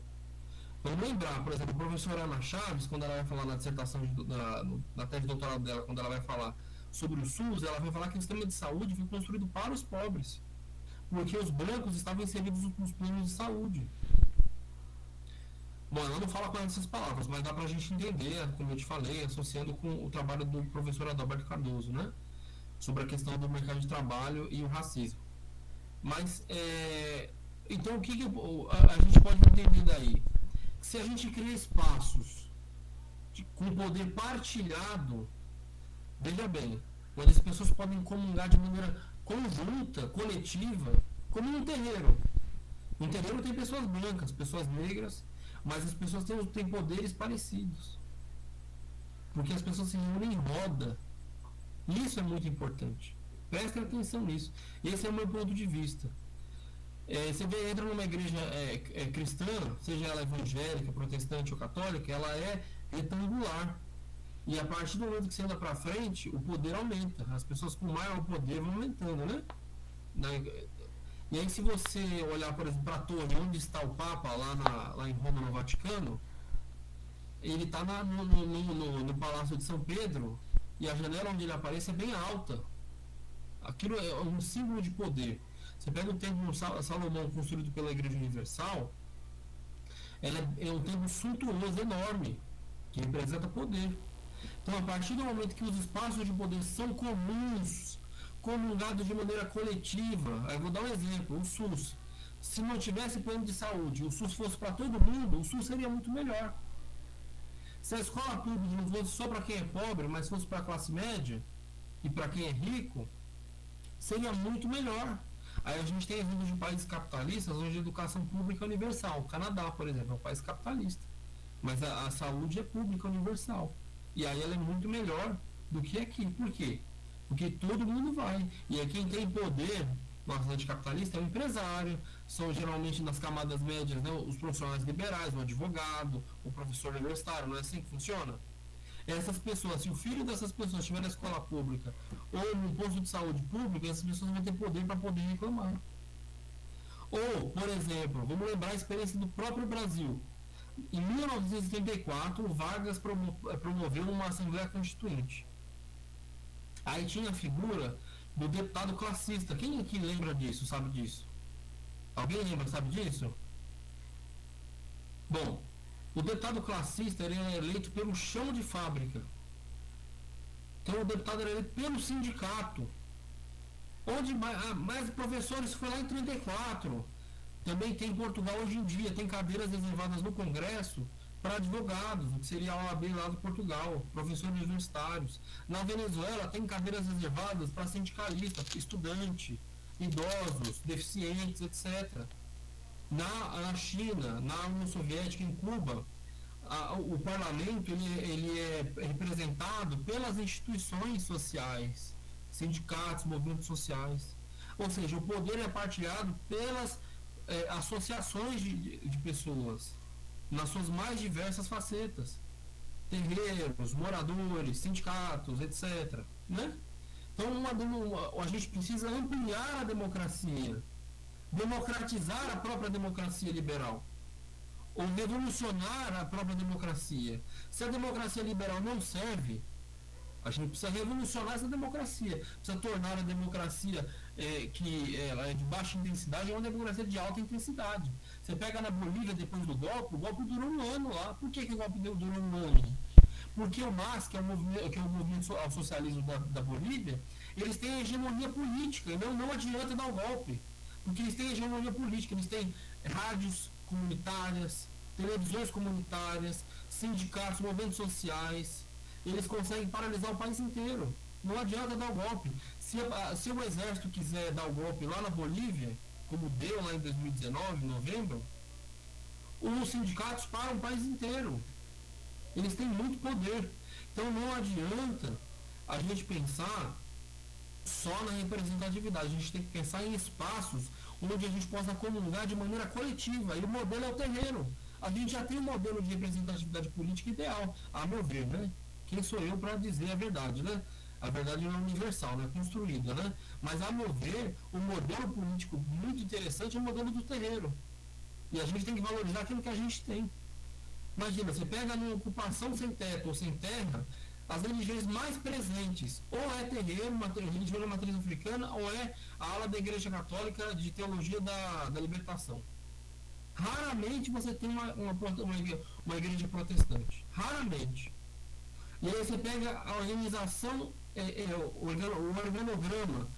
Vamos lembrar, por exemplo, a professora Ana Chaves, quando ela vai falar na dissertação, na tese de doutorado dela, quando ela vai falar sobre o SUS, ela vai falar que o sistema de saúde foi construído para os pobres, porque os brancos estavam inseridos nos planos de saúde. Bom, ela não fala com essas palavras, mas dá pra gente entender, como eu te falei, associando com o trabalho do professor Adalberto Cardoso, né? Sobre a questão do mercado de trabalho e o racismo. Mas Então, o que a gente pode entender daí? Se a gente cria espaços com poder partilhado, veja bem, onde as pessoas podem comungar de maneira conjunta, coletiva, como num terreiro. No terreiro tem pessoas brancas, pessoas negras, mas as pessoas têm poderes parecidos. Porque as pessoas se reúnem em roda. Isso é muito importante. Prestem atenção nisso. Esse é o meu ponto de vista. Você entra numa igreja cristã, seja ela evangélica, protestante ou católica, ela é retangular. E a partir do momento que você anda para frente, o poder aumenta. As pessoas com maior poder vão aumentando, né? E aí, se você olhar, por exemplo, para a torre onde está o Papa, lá em Roma, no Vaticano, ele está no Palácio de São Pedro, e a janela onde ele aparece é bem alta. Aquilo é um símbolo de poder. Você pega o templo Salomão, construído pela Igreja Universal, é um templo suntuoso, enorme, que representa poder. Então, a partir do momento que os espaços de poder são comuns, comungados de maneira coletiva, eu vou dar um exemplo, o SUS. Se não tivesse plano de saúde, o SUS fosse para todo mundo, o SUS seria muito melhor. Se a escola pública não fosse só para quem é pobre, mas fosse para a classe média e para quem é rico, seria muito melhor. Aí a gente tem exemplos de países capitalistas onde a educação pública é universal. O Canadá, por exemplo, é um país capitalista, mas a saúde é pública universal. E aí ela é muito melhor do que aqui. Por quê? Porque todo mundo vai. E aí quem tem poder no anticapitalista é o empresário, são geralmente nas camadas médias, né, os profissionais liberais, o advogado, o professor universitário, não é assim que funciona? Essas pessoas, se o filho dessas pessoas estiver na escola pública ou no posto de saúde público, essas pessoas vão ter poder para poder reclamar. Ou, por exemplo, vamos lembrar a experiência do próprio Brasil. Em 1974, o Vargas promoveu uma Assembleia Constituinte. Aí tinha a figura do deputado classista. Quem aqui lembra disso, sabe disso? Alguém lembra, sabe disso? Bom, o deputado classista ele é eleito pelo chão de fábrica. Então o deputado era eleito pelo sindicato. Onde mais professores foi lá em 34. Também tem em Portugal hoje em dia, tem cadeiras reservadas no Congresso para advogados, o que seria a OAB lá do Portugal, professores universitários. Na Venezuela tem cadeiras reservadas para sindicalistas, estudante, idosos, deficientes, etc. Na China, na União Soviética, em Cuba, o parlamento ele é representado pelas instituições sociais, sindicatos, movimentos sociais. Ou seja, o poder é partilhado pelas associações de pessoas, nas suas mais diversas facetas. Terreiros, moradores, sindicatos, etc. Né? Então, a gente precisa ampliar a democracia, democratizar a própria democracia liberal, ou revolucionar a própria democracia. Se a democracia liberal não serve, a gente precisa revolucionar essa democracia, precisa tornar a democracia que ela é de baixa intensidade uma democracia de alta intensidade. Você pega na Bolívia depois do golpe, o golpe durou um ano lá. Por que o golpe durou um ano? Porque o MAS, que é o movimento ao socialismo da Bolívia, eles têm hegemonia política, e não adianta dar o golpe. Porque eles têm hegemonia política, eles têm rádios comunitárias, televisões comunitárias, sindicatos, movimentos sociais. Eles conseguem paralisar o país inteiro. Não adianta dar o golpe. Se o exército quiser dar o golpe lá na Bolívia, como deu lá em 2019, em novembro, os sindicatos param o país inteiro. Eles têm muito poder. Então não adianta a gente pensar só na representatividade. A gente tem que pensar em espaços onde a gente possa comungar de maneira coletiva. E o modelo é o terreno. A gente já tem um modelo de representatividade política ideal, a meu ver, né? Quem sou eu para dizer a verdade, né? A verdade não é universal, não é construída, né? Mas, a meu ver, o modelo político muito interessante é o modelo do terreiro. E a gente tem que valorizar aquilo que a gente tem. Imagina, você pega numa ocupação sem teto ou sem terra, as religiões mais presentes, ou é terreiro, religião da matriz africana, ou é a ala da Igreja Católica de Teologia da Libertação. Raramente você tem uma igreja protestante. Raramente. E aí você pega a organização, o organograma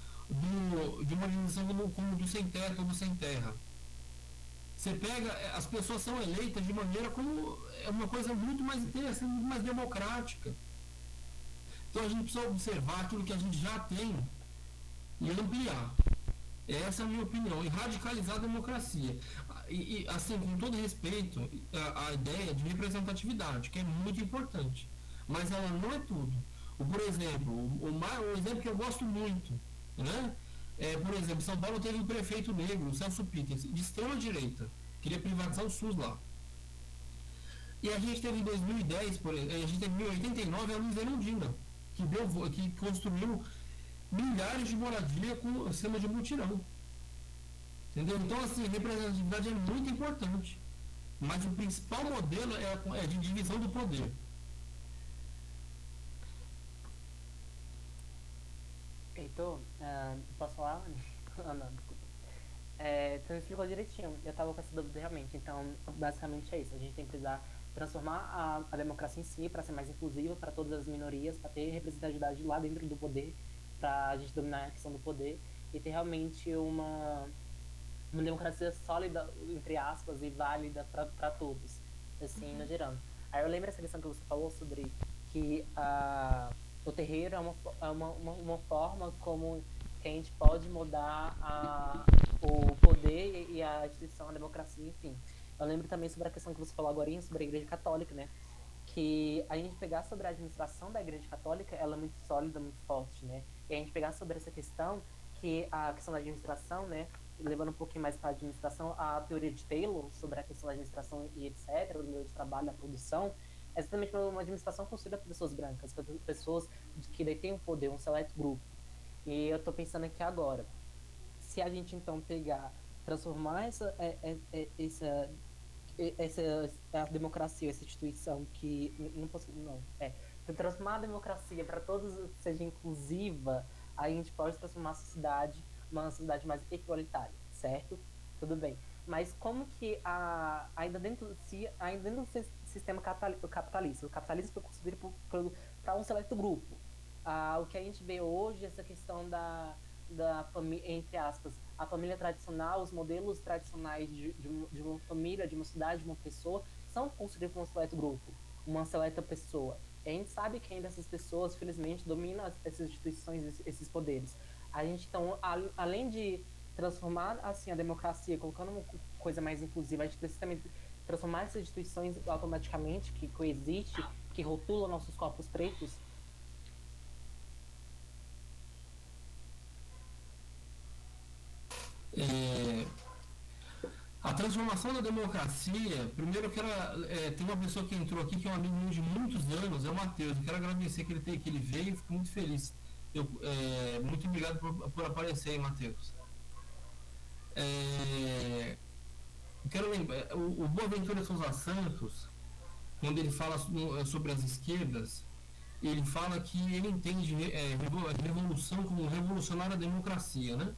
de uma organização como do sem teto ou do sem terra. Você pega, as pessoas são eleitas de maneira como é uma coisa muito mais interessante, muito mais democrática. Então a gente precisa observar aquilo que a gente já tem e ampliar. Essa é a minha opinião, e radicalizar a democracia. E assim, com todo respeito, a ideia de representatividade, que é muito importante, mas ela não é tudo. Por exemplo, o exemplo que eu gosto muito, né? Por exemplo, São Paulo teve um prefeito negro, o Celso Pitters, de extrema direita, queria privatizar o SUS lá. E a gente teve em 2010, por exemplo, a gente teve em 1989 a Luiz Erundina, que construiu milhares de moradia com o sistema de mutirão. Entendeu? Então, assim, representatividade é muito importante. Mas o principal modelo é de divisão do poder. Heitor, posso falar? Ah, não, desculpa. Você me explicou direitinho. Eu tava com essa dúvida realmente. Então, basicamente é isso. A gente tem que precisar transformar a democracia em si para ser mais inclusiva para todas as minorias, para ter representatividade lá dentro do poder, para a gente dominar a questão do poder e ter realmente uma democracia sólida, entre aspas, e válida para todos, assim, no geral. Aí eu lembro essa questão que você falou sobre que o terreiro é uma forma como que a gente pode mudar o poder e a instituição, a democracia, enfim. Eu lembro também sobre a questão que você falou agora sobre a Igreja Católica, né? Que a gente pegar sobre a administração da Igreja Católica, ela é muito sólida, muito forte, né? E a gente pegar sobre essa questão, que a questão da administração, né? Levando um pouquinho mais para a administração, a teoria de Taylor sobre a questão da administração e etc., do meio de trabalho, da produção, é exatamente uma administração construída por pessoas brancas, por pessoas que detêm o poder, um seleto grupo. E eu tô pensando aqui agora, se a gente então pegar, transformar a democracia, essa instituição que não posso, não, transformar a democracia para todos seja inclusiva, aí a gente pode transformar a sociedade uma sociedade mais igualitária, certo? Tudo bem. Mas como que ainda dentro do sistema capitalista, o capitalismo foi construído para um seleto grupo. O que a gente vê hoje, essa questão da família, entre aspas, a família tradicional, os modelos tradicionais de uma família, de uma cidade, de uma pessoa, são construídos por um seleto grupo, uma seleta pessoa. E a gente sabe que ainda essas pessoas, felizmente, dominam essas instituições, esses poderes. A gente, então, além de transformar assim a democracia, colocando uma coisa mais inclusiva, a gente precisa também transformar essas instituições automaticamente, que coexistem, que rotulam nossos corpos pretos. A transformação da democracia, primeiro eu quero. Tem uma pessoa que entrou aqui que é um amigo meu de muitos anos, é o Matheus. Eu quero agradecer que ele veio e fico muito feliz. Muito obrigado por aparecer aí, Matheus. Eu quero lembrar, o Boaventura Sousa Santos, quando ele fala sobre as esquerdas, ele fala que ele entende revolução como revolucionar a democracia, né?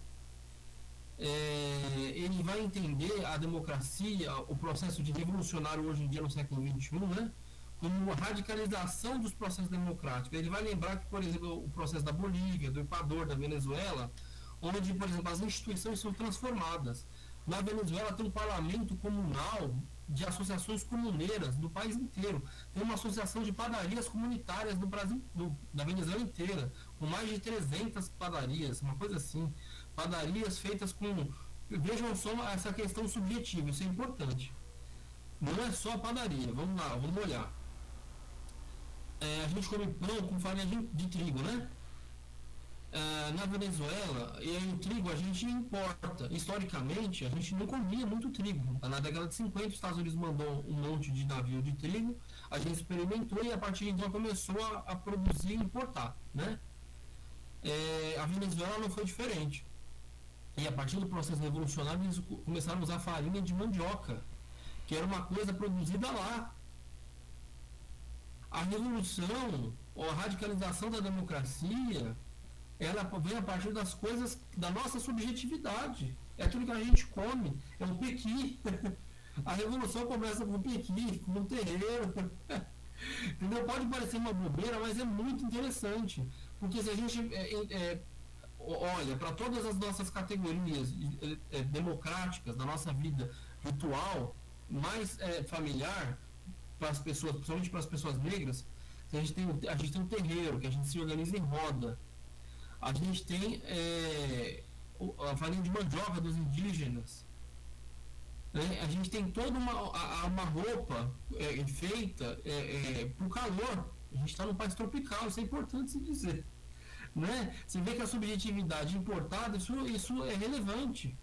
Ele vai entender a democracia, o processo de revolucionário hoje em dia no século XXI, né? Como uma radicalização dos processos democráticos. Ele vai lembrar que, por exemplo, o processo da Bolívia, do Equador, da Venezuela, onde, por exemplo, as instituições são transformadas. Na Venezuela tem um parlamento comunal de associações comuneiras do país inteiro. Tem uma associação de padarias comunitárias do Brasil, da Venezuela inteira, com mais de 300 padarias, uma coisa assim. Padarias feitas com... Vejam só essa questão subjetiva, isso é importante. Não é só a padaria, vamos lá, vamos olhar. A gente come pão com farinha de trigo, né? Na Venezuela, o trigo a gente importa. Historicamente, a gente não comia muito trigo. Na década de 50, os Estados Unidos mandou um monte de navio de trigo, a gente experimentou e a partir de então começou a produzir e importar, né? A Venezuela não foi diferente. E a partir do processo revolucionário, eles começaram a usar farinha de mandioca, que era uma coisa produzida lá. A revolução, ou a radicalização da democracia, ela vem a partir das coisas, da nossa subjetividade. É aquilo que a gente come, é um pequi. A revolução começa com um pequi, com um terreiro. Entendeu? Pode parecer uma bobeira, mas é muito interessante. Porque se a gente olha para todas as nossas categorias democráticas da nossa vida ritual mais familiar para as pessoas, principalmente para as pessoas negras. A gente tem um terreiro, que a gente se organiza em roda. A gente tem a farinha de mandioca dos indígenas. Né? A gente tem toda uma roupa feita para o calor. A gente está num país tropical, isso é importante se dizer. Né? Você vê que a subjetividade importada, isso é relevante.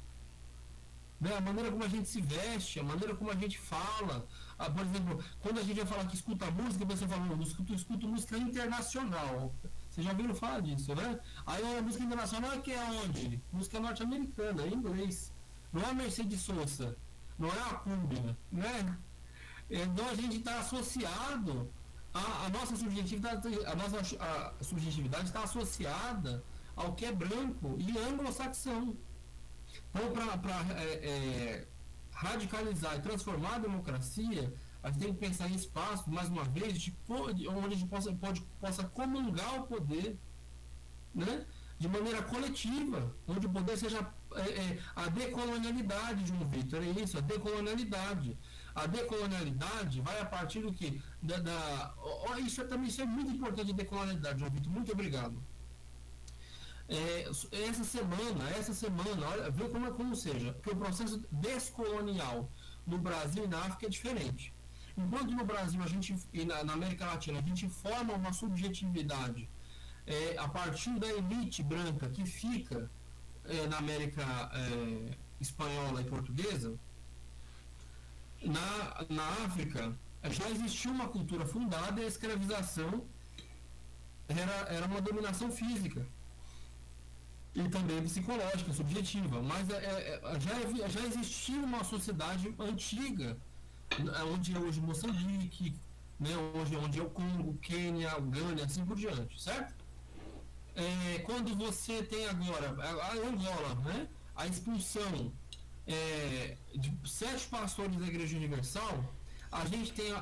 Né? A maneira como a gente se veste, a maneira como a gente fala. Por exemplo, quando a gente vai falar que escuta música, você fala, eu escuto música internacional. Vocês já ouviram falar disso, né? Aí a música internacional é que é onde? Música norte-americana, em inglês. Não é a Mercedes Sosa, não é a Cumbia, né? Então a gente está associado, a nossa subjetividade está associada ao que é branco e anglo-saxão. Então, para radicalizar e transformar a democracia, a gente tem que pensar em espaço, mais uma vez, onde a gente possa comungar o poder, né? De maneira coletiva, onde o poder seja a decolonialidade, João Vitor, é isso, a decolonialidade. A decolonialidade vai a partir do que? Isso é muito importante, a decolonialidade, João Vitor, muito obrigado. Essa semana, olha, vê como seja, que o processo descolonial no Brasil e na África é diferente. Enquanto no Brasil e na América Latina a gente forma uma subjetividade a partir da elite branca que fica na América espanhola e portuguesa, na África já existiu uma cultura fundada e a escravização era uma dominação física e também psicológica, subjetiva, mas já existia uma sociedade antiga, onde é hoje Moçambique, né, onde é o Congo, o Quênia, o Gana, assim por diante, certo? Quando você tem agora a Angola, né, a expulsão de 7 pastores da Igreja Universal, a gente tem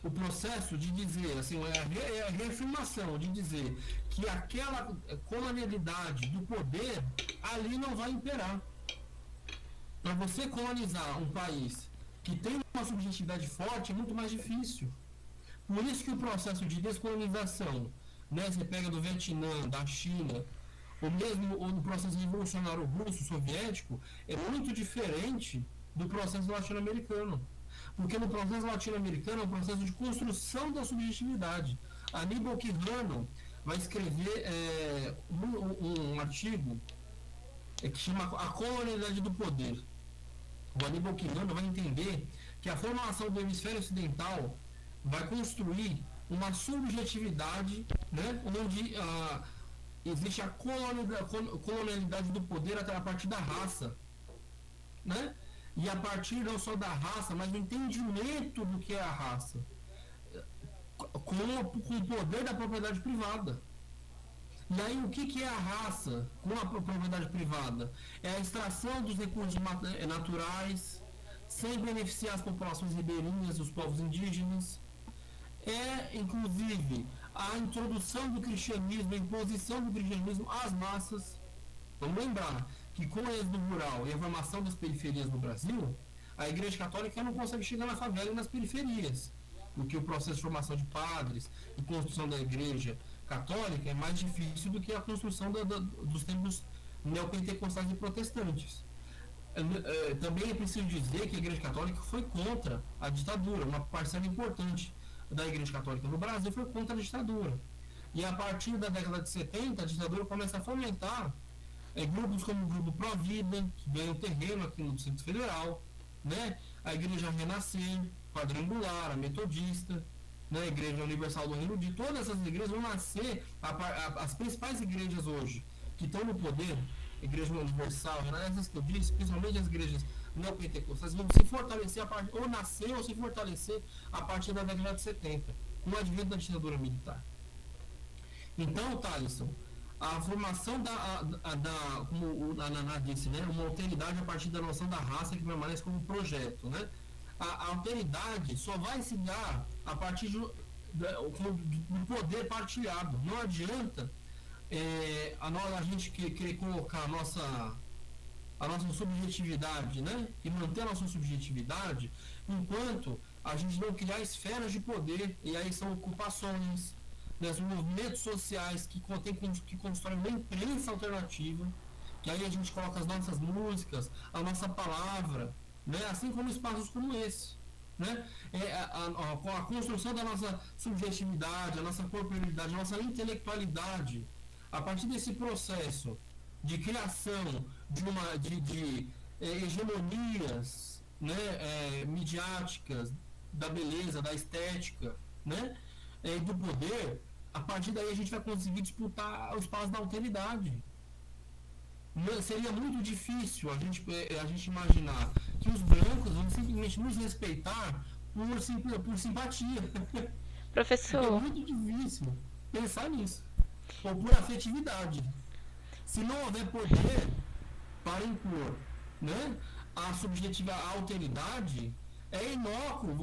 o processo de dizer, assim, a reafirmação de dizer que aquela colonialidade do poder ali não vai imperar. Para você colonizar um país que tem uma subjetividade forte é muito mais difícil. Por isso que o processo de descolonização, né, você pega do Vietnã, da China, ou mesmo no processo revolucionário russo, soviético, é muito diferente do processo latino-americano. Porque no processo latino-americano é um processo de construção da subjetividade. Aníbal Quijano vai escrever um artigo que chama A Colonialidade do Poder. O Aníbal Quijano vai entender que a formação do hemisfério ocidental vai construir uma subjetividade, né, onde existe a colonialidade do poder a partir da raça, né? E a partir não só da raça, mas do entendimento do que é a raça, com o poder da propriedade privada. E aí o que é a raça com a propriedade privada? É a extração dos recursos naturais, sem beneficiar as populações ribeirinhas, os povos indígenas. Inclusive, a introdução do cristianismo, a imposição do cristianismo às massas. Vamos lembrar que com o êxodo rural e a formação das periferias no Brasil, a Igreja Católica não consegue chegar na favela e nas periferias, porque o processo de formação de padres e construção da Igreja Católica é mais difícil do que a construção dos templos neopentecostais e protestantes. Também é preciso dizer que a Igreja Católica foi contra a ditadura, uma parcela importante da Igreja Católica no Brasil foi contra a ditadura. E a partir da década de 70, a ditadura começa a fomentar grupos como o Grupo Provida, que ganham terreno aqui no Distrito Federal, né? A Igreja Renascer, Quadrangular, a Metodista, né? A Igreja Universal do Reino Unido, todas essas igrejas vão nascer, as principais igrejas hoje, que estão no poder, Igreja Universal, essas que eu disse, principalmente as igrejas neopentecostais, vão se fortalecer, ou nascer ou se fortalecer a partir da década de 70, com o advento da ditadura militar. Então, Thaleson, a formação como a Naná disse, né, uma alteridade a partir da noção da raça que permanece como projeto, né? A alteridade só vai se dar a partir do poder partilhado. Não adianta a gente querer colocar a nossa subjetividade, né? E manter a nossa subjetividade enquanto a gente não criar esferas de poder, e aí são ocupações, né, os movimentos sociais que constroem uma imprensa alternativa, que aí a gente coloca as nossas músicas, a nossa palavra, né, assim como espaços como esse. Né? A construção da nossa subjetividade, a nossa corporeidade, a nossa intelectualidade, a partir desse processo de criação de hegemonias, né, midiáticas, da beleza, da estética, né, do poder, a partir daí a gente vai conseguir disputar o espaço da alteridade. Seria muito difícil a gente imaginar que os brancos vão simplesmente nos respeitar por simpatia. É Professor, muito difícil pensar nisso. Ou por afetividade. Se não houver poder para impor, né, a subjetiva a alteridade, é inócuo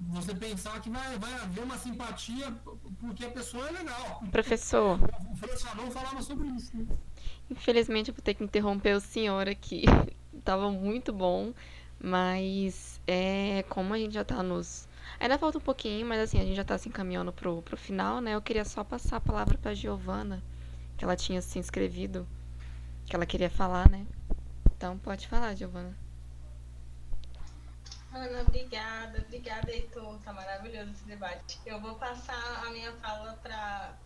você pensar que vai haver uma simpatia porque a pessoa é legal. professor, O França não falava sobre isso, né? infelizmente eu vou ter que interromper o senhor aqui. Tava muito bom, mas como a gente já tá nos. Ainda falta um pouquinho, mas assim, a gente já tá se encaminhando pro final, né? Eu queria só passar a palavra pra Giovana, que ela tinha se inscrevido, que ela queria falar, né? Então pode falar, Giovana. Ana, obrigada. Obrigada, Heitor. Tá maravilhoso esse debate. Eu vou passar a minha fala para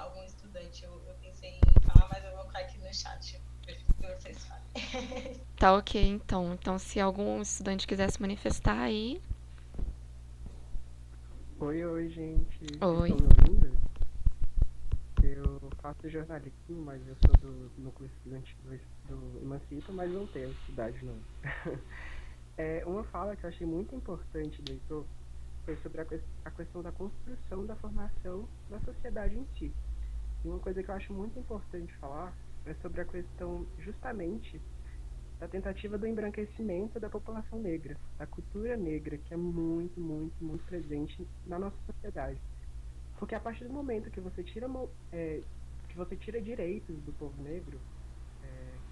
algum estudante. Eu pensei em falar, mas eu vou colocar aqui no chat. Eu prefiro que vocês falem. Tá ok, então. Então, se algum estudante quiser se manifestar aí. Oi, gente. Vocês Oi. estão me ouvindo? Eu faço jornalismo, mas eu sou do núcleo estudante do Emancipa, mas não tenho cidade, não. Uma fala que eu achei muito importante do Heitor foi sobre a questão da construção da formação da sociedade em si. E uma coisa que eu acho muito importante falar é sobre a questão, justamente, da tentativa do embranquecimento da população negra, da cultura negra, que é muito, muito, muito presente na nossa sociedade. Porque a partir do momento que você tira direitos do povo negro,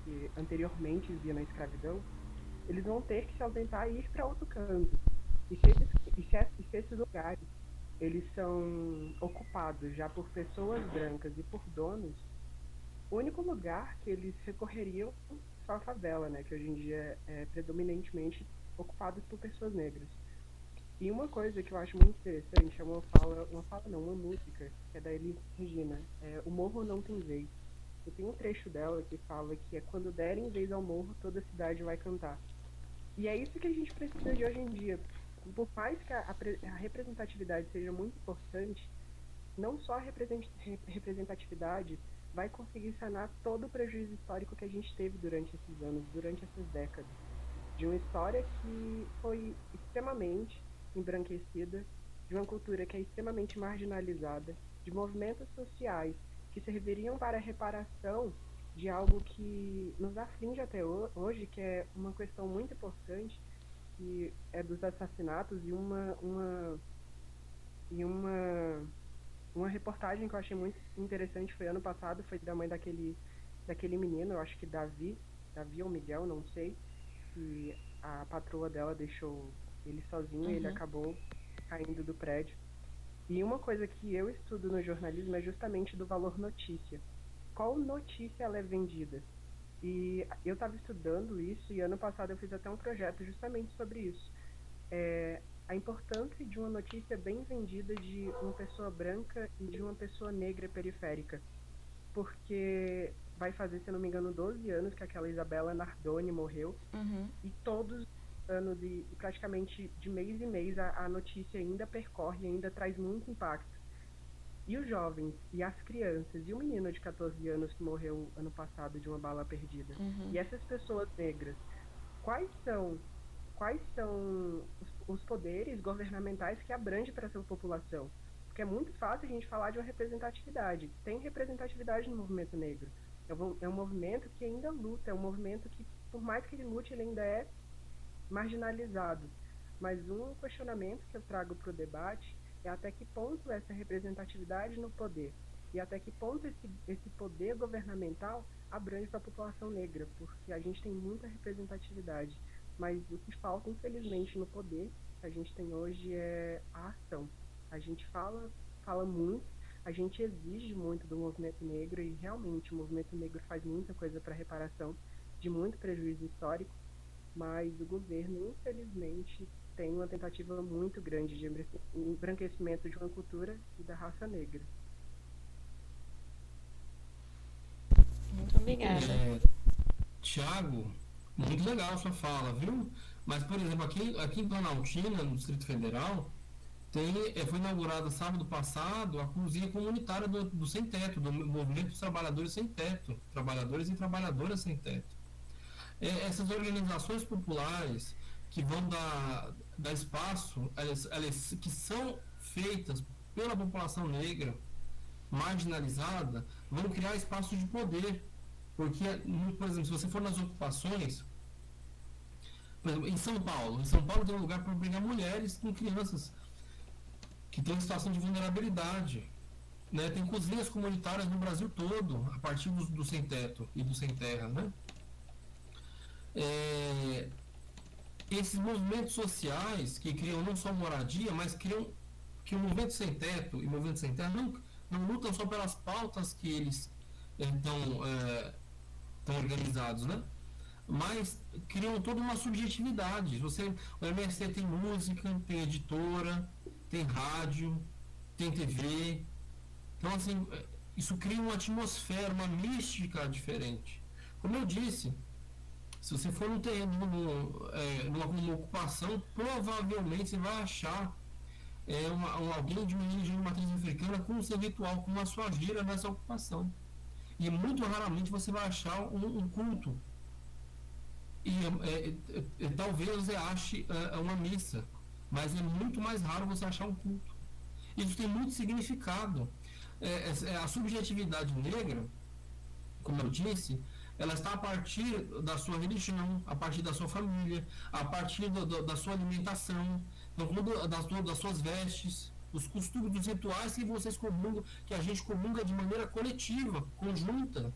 que anteriormente vivia na escravidão, eles vão ter que se ausentar e ir para outro canto. Se esses lugares eles são ocupados já por pessoas brancas e por donos, o único lugar que eles recorreriam só a favela, né, que hoje em dia é predominantemente ocupado por pessoas negras. E uma coisa que eu acho muito interessante é uma música, que é da Elis Regina, O Morro Não Tem Vez. E tem um trecho dela que fala que é quando derem vez ao morro, toda a cidade vai cantar. E é isso que a gente precisa de hoje em dia. Por mais que a representatividade seja muito importante, não só a representatividade vai conseguir sanar todo o prejuízo histórico que a gente teve durante esses anos, durante essas décadas. De uma história que foi extremamente embranquecida, de uma cultura que é extremamente marginalizada, de movimentos sociais que serviriam para a reparação de algo que nos aflige até hoje, que é uma questão muito importante, que é dos assassinatos, e uma reportagem que eu achei muito interessante foi ano passado, foi da mãe daquele menino, eu acho que Davi ou Miguel, não sei, que a patroa dela deixou ele sozinho e ele acabou caindo do prédio. E uma coisa que eu estudo no jornalismo é justamente do valor notícia. Qual notícia ela é vendida? E eu estava estudando isso e ano passado eu fiz até um projeto justamente sobre isso. A importância de uma notícia bem vendida de uma pessoa branca e de uma pessoa negra periférica. Porque vai fazer, se eu não me engano, 12 anos que aquela Isabela Nardoni morreu. E todos os anos, e praticamente de mês em mês, a notícia ainda percorre, ainda traz muito impacto. E os jovens, e as crianças, e o menino de 14 anos que morreu ano passado de uma bala perdida. E essas pessoas negras, quais são os poderes governamentais que abrangem para essa população? Porque é muito fácil a gente falar de uma representatividade. Tem representatividade no movimento negro. É um movimento que ainda luta, é um movimento que, por mais que ele lute, ele ainda é marginalizado. Mas um questionamento que eu trago para o debate é até que ponto essa representatividade no poder E até que ponto esse poder governamental abrange para a população negra, porque a gente tem muita representatividade, mas o que falta, infelizmente, no poder que a gente tem hoje é a ação. A gente fala muito, a gente exige muito do movimento negro e realmente o movimento negro faz muita coisa para reparação de muito prejuízo histórico, mas o governo, infelizmente, tem uma tentativa muito grande de embranquecimento de uma cultura e da raça negra. Muito obrigada. Tiago, muito legal a sua fala, viu? Mas, por exemplo, aqui em Planaltina, no Distrito Federal, foi inaugurada sábado passado a cozinha comunitária do Sem Teto, do Movimento dos Trabalhadores Sem Teto, Trabalhadores e Trabalhadoras Sem Teto. Essas organizações populares que vão dar espaço, elas que são feitas pela população negra, marginalizada, vão criar espaços de poder. Porque, por exemplo, se você for nas ocupações, por exemplo, em São Paulo tem um lugar para abrigar mulheres com crianças que estão em situação de vulnerabilidade. Né? Tem cozinhas comunitárias no Brasil todo, a partir do sem teto e do sem terra. Né? Esses movimentos sociais que criam não só moradia, mas criam que o movimento sem teto e o movimento sem terra não lutam só pelas pautas que eles estão organizados, né? Mas criam toda uma subjetividade. O MST tem música, tem editora, tem rádio, tem TV. Então, assim, isso cria uma atmosfera, uma mística diferente. Como eu disse, se você for num terreno, numa ocupação, provavelmente você vai achar alguém de uma religião de matriz africana com o seu ritual, com a sua gira nessa ocupação. E muito raramente você vai achar um culto. E talvez você ache uma missa, mas é muito mais raro você achar um culto. Isso tem muito significado. A subjetividade negra, como eu disse, ela está a partir da sua religião, a partir da sua família, a partir da sua alimentação, das suas vestes, os costumes, dos rituais que a gente comunga de maneira coletiva, conjunta.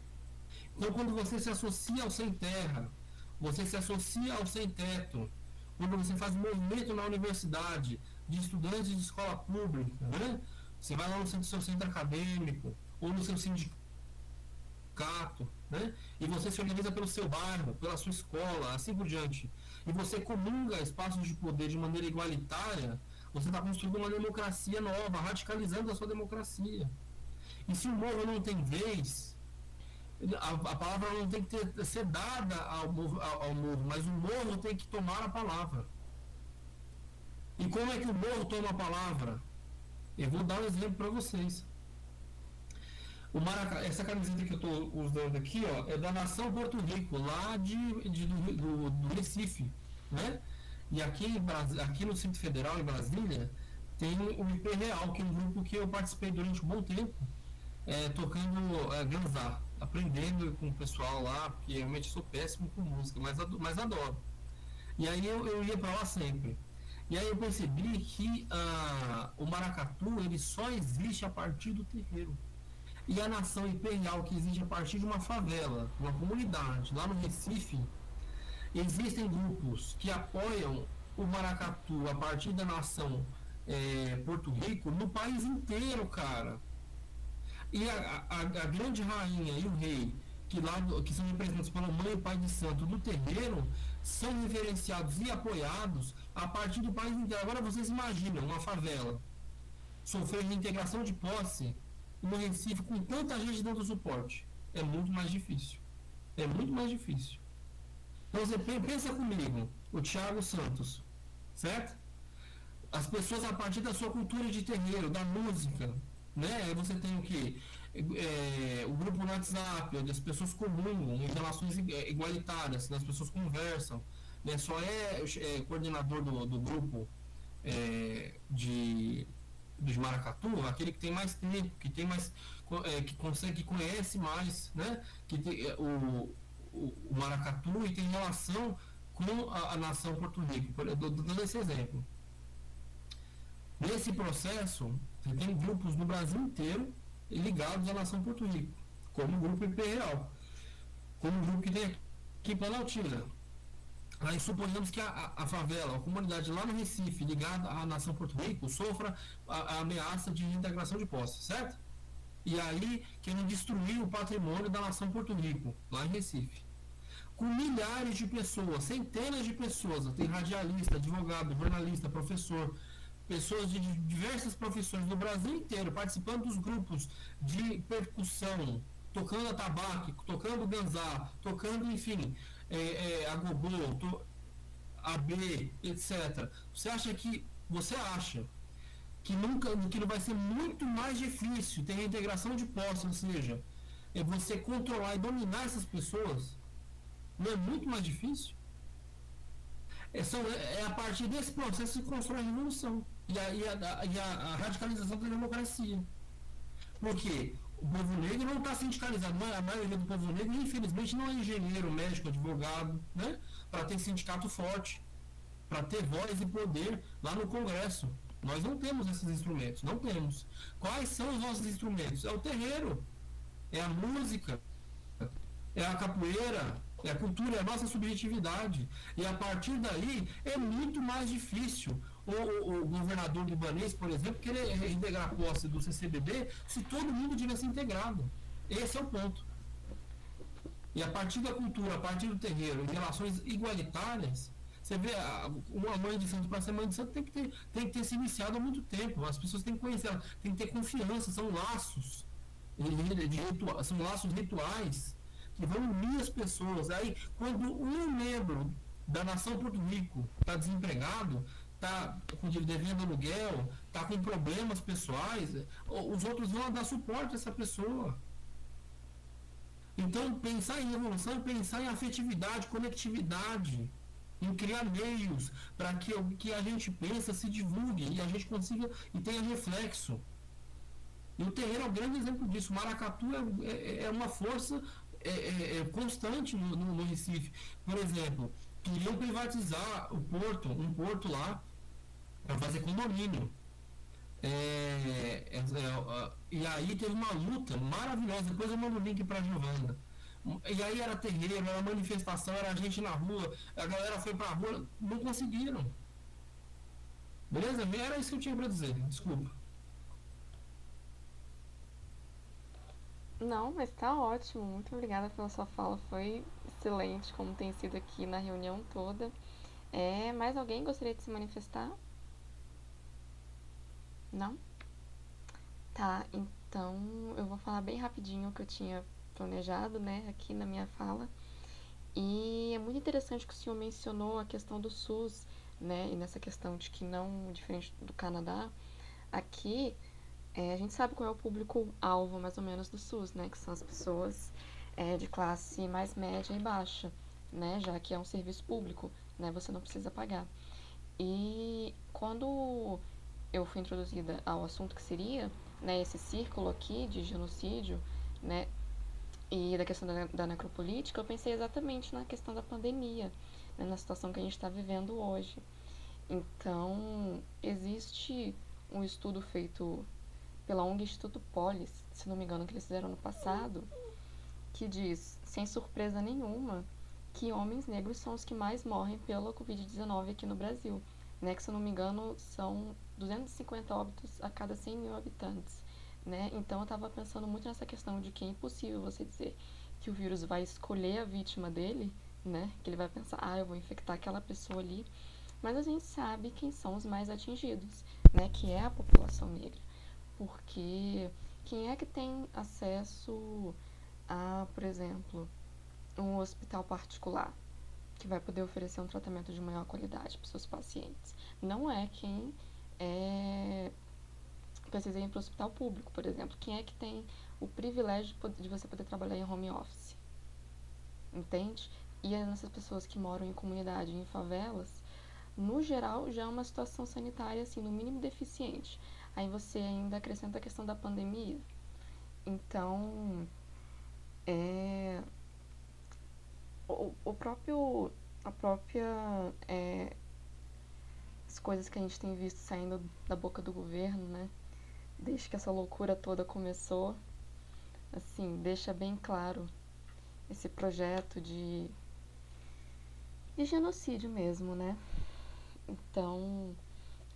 Então, quando você se associa ao sem terra, você se associa ao sem teto, quando você faz um movimento na universidade de estudantes de escola pública, né? Você vai lá no seu centro acadêmico ou no seu sindicato, né? E você se organiza pelo seu bairro, pela sua escola, assim por diante, e você comunga espaços de poder de maneira igualitária, você está construindo uma democracia nova, radicalizando a sua democracia. E se o morro não tem vez, a palavra não tem que ser dada ao morro, mas o morro tem que tomar a palavra. E como é que o morro toma a palavra? Eu vou dar um exemplo para vocês. Essa camiseta que eu estou usando aqui, ó, é da Nação Porto Rico, lá do Recife, né? E aqui no Distrito Federal, em Brasília, tem o IP Real, que é um grupo que eu participei durante um bom tempo, tocando ganzá, aprendendo com o pessoal lá, porque realmente sou péssimo com música, mas adoro. E aí eu ia para lá sempre. E aí eu percebi que o maracatu, ele só existe a partir do terreiro. E a nação imperial, que existe a partir de uma favela, uma comunidade, lá no Recife, existem grupos que apoiam o maracatu a partir da nação Porto Rico no país inteiro, cara. E a grande rainha e o rei, que são representados pela mãe e pai de santo do terreiro, são referenciados e apoiados a partir do país inteiro. Agora vocês imaginam uma favela sofrer integração de posse no Recife com tanta gente dando suporte. É muito mais difícil. É muito mais difícil. Então você pensa comigo, o Thiago Santos, certo? As pessoas a partir da sua cultura de terreiro, da música, né? Você tem o quê? O grupo no WhatsApp, onde as pessoas comungam em relações igualitárias, né? As pessoas conversam, né? Só coordenador do grupo de maracatu, aquele que tem mais tempo, que tem mais, que conhece mais, né? Que tem, o maracatu e tem relação com a nação Porto Rico. Dando esse exemplo. Nesse processo, você tem grupos no Brasil inteiro ligados à nação Porto Rico, como o grupo Imperial, como o grupo que tem aqui em Planaltina. Aí suponhamos que a favela, a comunidade lá no Recife, ligada à nação Porto Rico, sofra a ameaça de reintegração de posse, certo? E aí querem destruir o patrimônio da nação Porto Rico, lá em Recife. Com milhares de pessoas, centenas de pessoas, tem radialista, advogado, jornalista, professor, pessoas de diversas profissões do Brasil inteiro participando dos grupos de percussão, tocando atabaque, tocando ganzá, tocando, enfim, agogô, AB, etc. Você acha que não vai ser muito mais difícil ter a integração de posse, ou seja, você controlar e dominar essas pessoas? Não é muito mais difícil? A partir desse processo que se constrói a revolução e a radicalização da democracia. Porque o povo negro não está sindicalizado. A maioria do povo negro, infelizmente, não é engenheiro, médico, advogado, né? Para ter sindicato forte, para ter voz e poder lá no Congresso. Nós não temos esses instrumentos, não temos. Quais são os nossos instrumentos? É o terreiro, é a música, é a capoeira, é a cultura, é a nossa subjetividade. E a partir daí é muito mais difícil o governador libanês, por exemplo, querer reintegrar a posse do CCBB se todo mundo tivesse integrado. Esse é o ponto. E a partir da cultura, a partir do terreiro, em relações igualitárias, você vê, uma mãe de santo para ser mãe de santo tem que ter se iniciado há muito tempo. As pessoas têm que conhecer ela, têm que ter confiança, são laços, são laços rituais que vão unir as pessoas. Aí, quando um membro da nação Porto Rico está desempregado, está devendo aluguel, está com problemas pessoais, os outros vão dar suporte a essa pessoa. Então, pensar em revolução é pensar em afetividade, conectividade, em criar meios para que o que a gente pensa se divulgue e a gente consiga e tenha reflexo. E o terreiro é um grande exemplo disso. O maracatu é uma força constante no Recife. Por exemplo, queriam privatizar um porto lá para fazer condomínio. E aí teve uma luta maravilhosa. Depois eu mando o link para a Giovana. E aí era terreiro, era manifestação, era gente na rua, a galera foi pra rua, não conseguiram. Beleza? Era isso que eu tinha pra dizer, desculpa. Não, mas tá ótimo. Muito obrigada pela sua fala. Foi excelente, como tem sido aqui na reunião toda. Mais alguém gostaria de se manifestar? Não? Tá, então eu vou falar bem rapidinho o que eu tinha planejado, né, aqui na minha fala. E é muito interessante que o senhor mencionou a questão do SUS, né, e nessa questão de que não, diferente do Canadá, aqui a gente sabe qual é o público-alvo, mais ou menos, do SUS, né, que são as pessoas de classe mais média e baixa, né, já que é um serviço público, né, você não precisa pagar. E quando eu fui introduzida ao assunto que seria, né, esse círculo aqui de genocídio, né, e da questão da necropolítica, eu pensei exatamente na questão da pandemia, né, na situação que a gente está vivendo hoje. Então, existe um estudo feito pela ONG Instituto Polis, se não me engano, que eles fizeram no passado, que diz, sem surpresa nenhuma, que homens negros são os que mais morrem pela Covid-19 aqui no Brasil, né, que, se não me engano, são 250 óbitos a cada 100 mil habitantes. Né? Então eu estava pensando muito nessa questão de que é impossível você dizer que o vírus vai escolher a vítima dele, né? Que ele vai pensar, eu vou infectar aquela pessoa ali, mas a gente sabe quem são os mais atingidos, né? Que é a população negra, porque quem é que tem acesso a, por exemplo, um hospital particular que vai poder oferecer um tratamento de maior qualidade para os seus pacientes? Não é quem precisa ir para o hospital público, por exemplo. Quem é que tem o privilégio de você poder trabalhar em home office? Entende? E essas pessoas que moram em comunidade, em favelas, no geral, já é uma situação sanitária, assim, no mínimo deficiente. Aí você ainda acrescenta a questão da pandemia. Então, as coisas que a gente tem visto saindo da boca do governo, né? desde que essa loucura toda começou, assim, deixa bem claro esse projeto de genocídio mesmo, né? Então,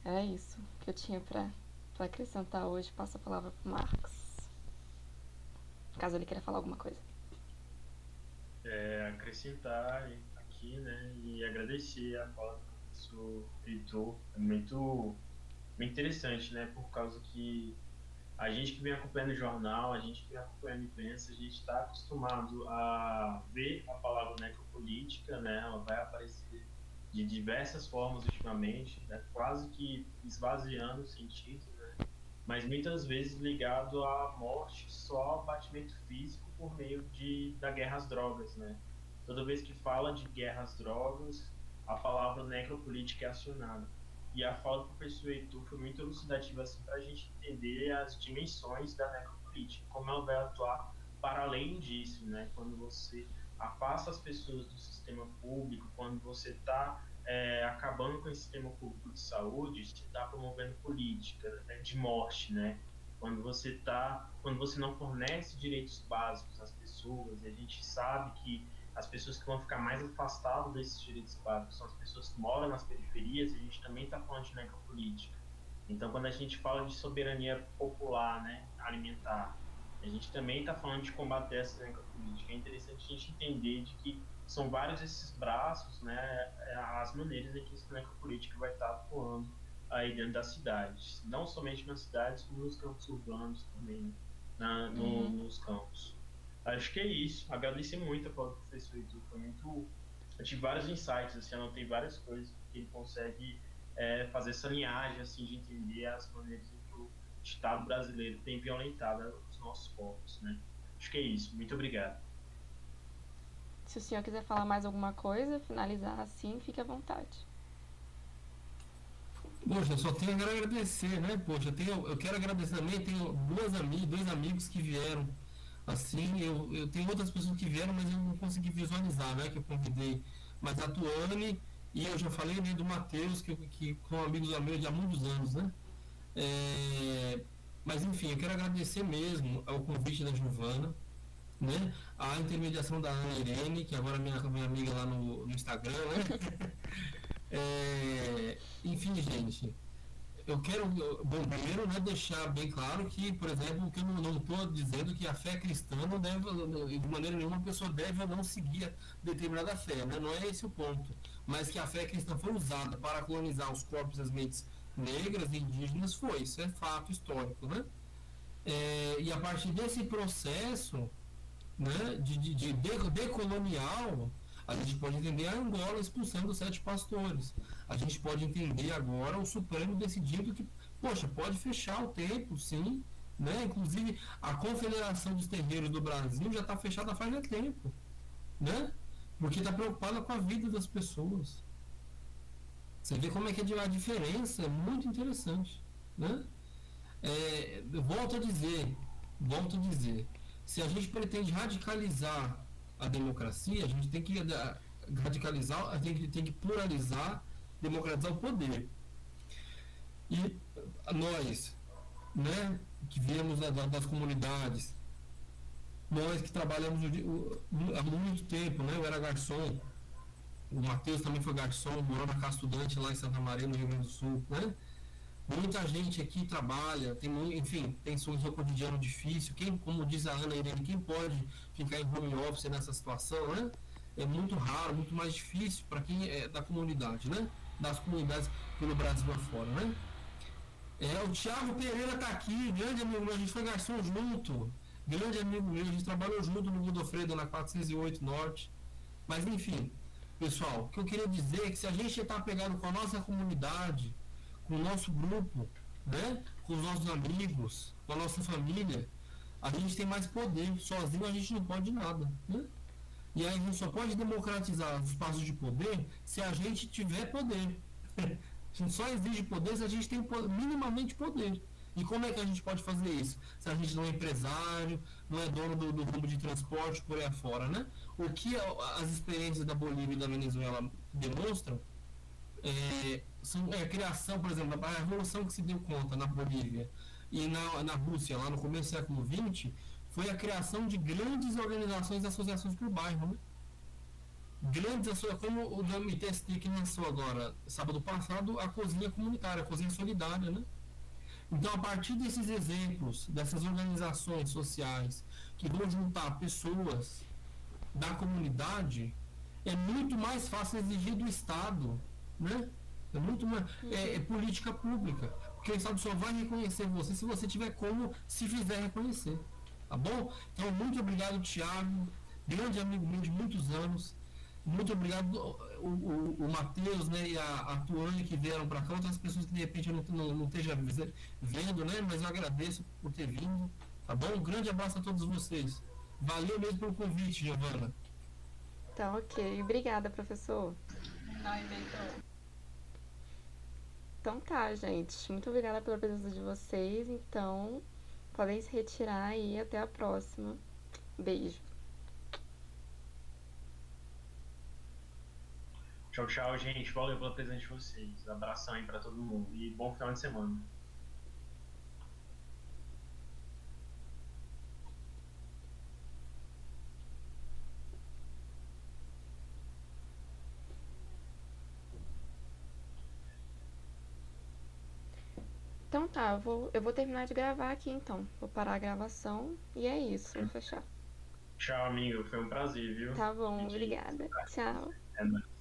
é isso que eu tinha pra acrescentar hoje. Passo a palavra pro Marcos, caso ele queira falar alguma coisa. Acrescentar aqui, né, e agradecer a fala do professor Heitor. É muito, muito interessante, né, por causa que a gente que vem acompanhando o jornal, a gente que vem acompanhando a imprensa, a gente está acostumado a ver a palavra necropolítica, né, ela vai aparecer de diversas formas ultimamente, né, quase que esvaziando o sentido, né, mas muitas vezes ligado à morte só ao abatimento físico por meio da guerra às drogas, né. Toda vez que fala de guerra às drogas, a palavra necropolítica é acionada. E a fala do professor Heitor foi muito elucidativa assim, para a gente entender as dimensões da necropolítica, como ela vai atuar para além disso, né? Quando você afasta as pessoas do sistema público, quando você está acabando com o sistema público de saúde, você está promovendo política, né, de morte, né? Quando você não fornece direitos básicos às pessoas, e a gente sabe que as pessoas que vão ficar mais afastadas desses direitos básicos são as pessoas que moram nas periferias, e a gente também está falando de necropolítica. Então, quando a gente fala de soberania popular, né, alimentar, a gente também está falando de combater essa necropolítica. É interessante a gente entender de que são vários esses braços, né, as maneiras em que essa necropolítica vai estar atuando aí dentro das cidades. Não somente nas cidades, como nos campos urbanos também, nos campos. Acho que é isso. Agradecer muito a fala do professor Heitor. Foi muito. Eu tive vários insights, assim, anotei várias coisas que ele consegue fazer essa linhagem assim, de entender as maneiras em que o Estado brasileiro tem violentado os nossos povos, né? Acho que é isso. Muito obrigado. Se o senhor quiser falar mais alguma coisa, finalizar assim, fique à vontade. Poxa, só tenho a agradecer, né? Poxa, eu quero agradecer também, tenho dois amigos que vieram. Assim, eu tenho outras pessoas que vieram, mas eu não consegui visualizar, né? Que eu convidei. Mas a Tuane, e eu já falei, né, do Matheus, que são amigos meus há muitos anos, né? Mas enfim, eu quero agradecer mesmo ao convite da Giovana, né? A intermediação da Ana Irene, que agora é minha amiga lá no Instagram, né? Enfim, gente, eu quero, bom, primeiro, né, deixar bem claro que, por exemplo, que eu não estou dizendo que a fé cristã não deve, de maneira nenhuma, a pessoa deve ou não seguir determinada fé, né? Não é esse o ponto, mas que a fé cristã foi usada para colonizar os corpos e as mentes negras e indígenas, isso é fato histórico, né? E a partir desse processo, né, de decolonial, a gente pode entender a Angola expulsando os 7 pastores. A gente pode entender agora o Supremo decidindo que, poxa, pode fechar o templo, sim, né? Inclusive a Confederação dos Terreiros do Brasil já está fechada faz tempo, né? Porque está preocupada com a vida das pessoas. Você vê como é que a diferença é muito interessante, né? Volto a dizer, se a gente pretende radicalizar a democracia, a gente tem que radicalizar, tem que pluralizar, democratizar o poder. E nós, né, que viemos das comunidades, nós que trabalhamos há muito tempo, né, eu era garçom, o Matheus também foi garçom, morou na Casa Estudante lá em Santa Maria, no Rio Grande do Sul, né? Muita gente aqui trabalha, tem seu cotidiano difícil. Como diz a Ana Irene, quem pode ficar em home office nessa situação, né? É muito raro, muito mais difícil para quem é da comunidade, né? Das comunidades pelo Brasil afora, né? O Thiago Pereira está aqui, grande amigo meu, a gente foi garçom junto, grande amigo meu, a gente trabalhou junto no Godofredo, na 408 Norte. Mas enfim, pessoal, o que eu queria dizer é que se a gente está pegado com a nossa comunidade, com o nosso grupo, né? Com os nossos amigos, com a nossa família, a gente tem mais poder. Sozinho a gente não pode nada, né? E aí a gente só pode democratizar os espaços de poder se a gente tiver poder. A gente só exige poder se a gente tem minimamente poder. E como é que a gente pode fazer isso? Se a gente não é empresário, não é dono do ramo de transporte, por aí afora, né? O que as experiências da Bolívia e da Venezuela demonstram a criação, por exemplo, a revolução que se deu conta na Bolívia e na Rússia, lá no começo do século XX, foi a criação de grandes organizações e associações por bairro, né? Grandes associações, como o da MTST que lançou agora, sábado passado, a cozinha comunitária, a cozinha solidária, né? Então, a partir desses exemplos, dessas organizações sociais que vão juntar pessoas da comunidade, é muito mais fácil exigir do Estado, né? É muito mais, é política pública, porque o Estado só vai reconhecer você se você tiver como se fizer reconhecer, tá bom? Então, muito obrigado, Thiago, grande amigo meu de muitos anos. Muito obrigado o Matheus, né, e a Tuane que vieram para cá, outras pessoas que de repente eu não esteja vendo, né, mas eu agradeço por ter vindo, tá bom? Um grande abraço a todos vocês. Valeu mesmo pelo convite, Giovana. Tá ok. Obrigada, professor. Nós, Heitor. Então tá, gente. Muito obrigada pela presença de vocês. Então, podem se retirar e até a próxima. Beijo. Tchau, tchau, gente. Valeu pela presença de vocês. Abração aí pra todo mundo e bom final de semana. Então tá, eu vou terminar de gravar aqui então. Vou parar a gravação e é isso, vou fechar. Tchau, amigo. Foi um prazer, viu? Tá bom, obrigada. Tchau. É nóis.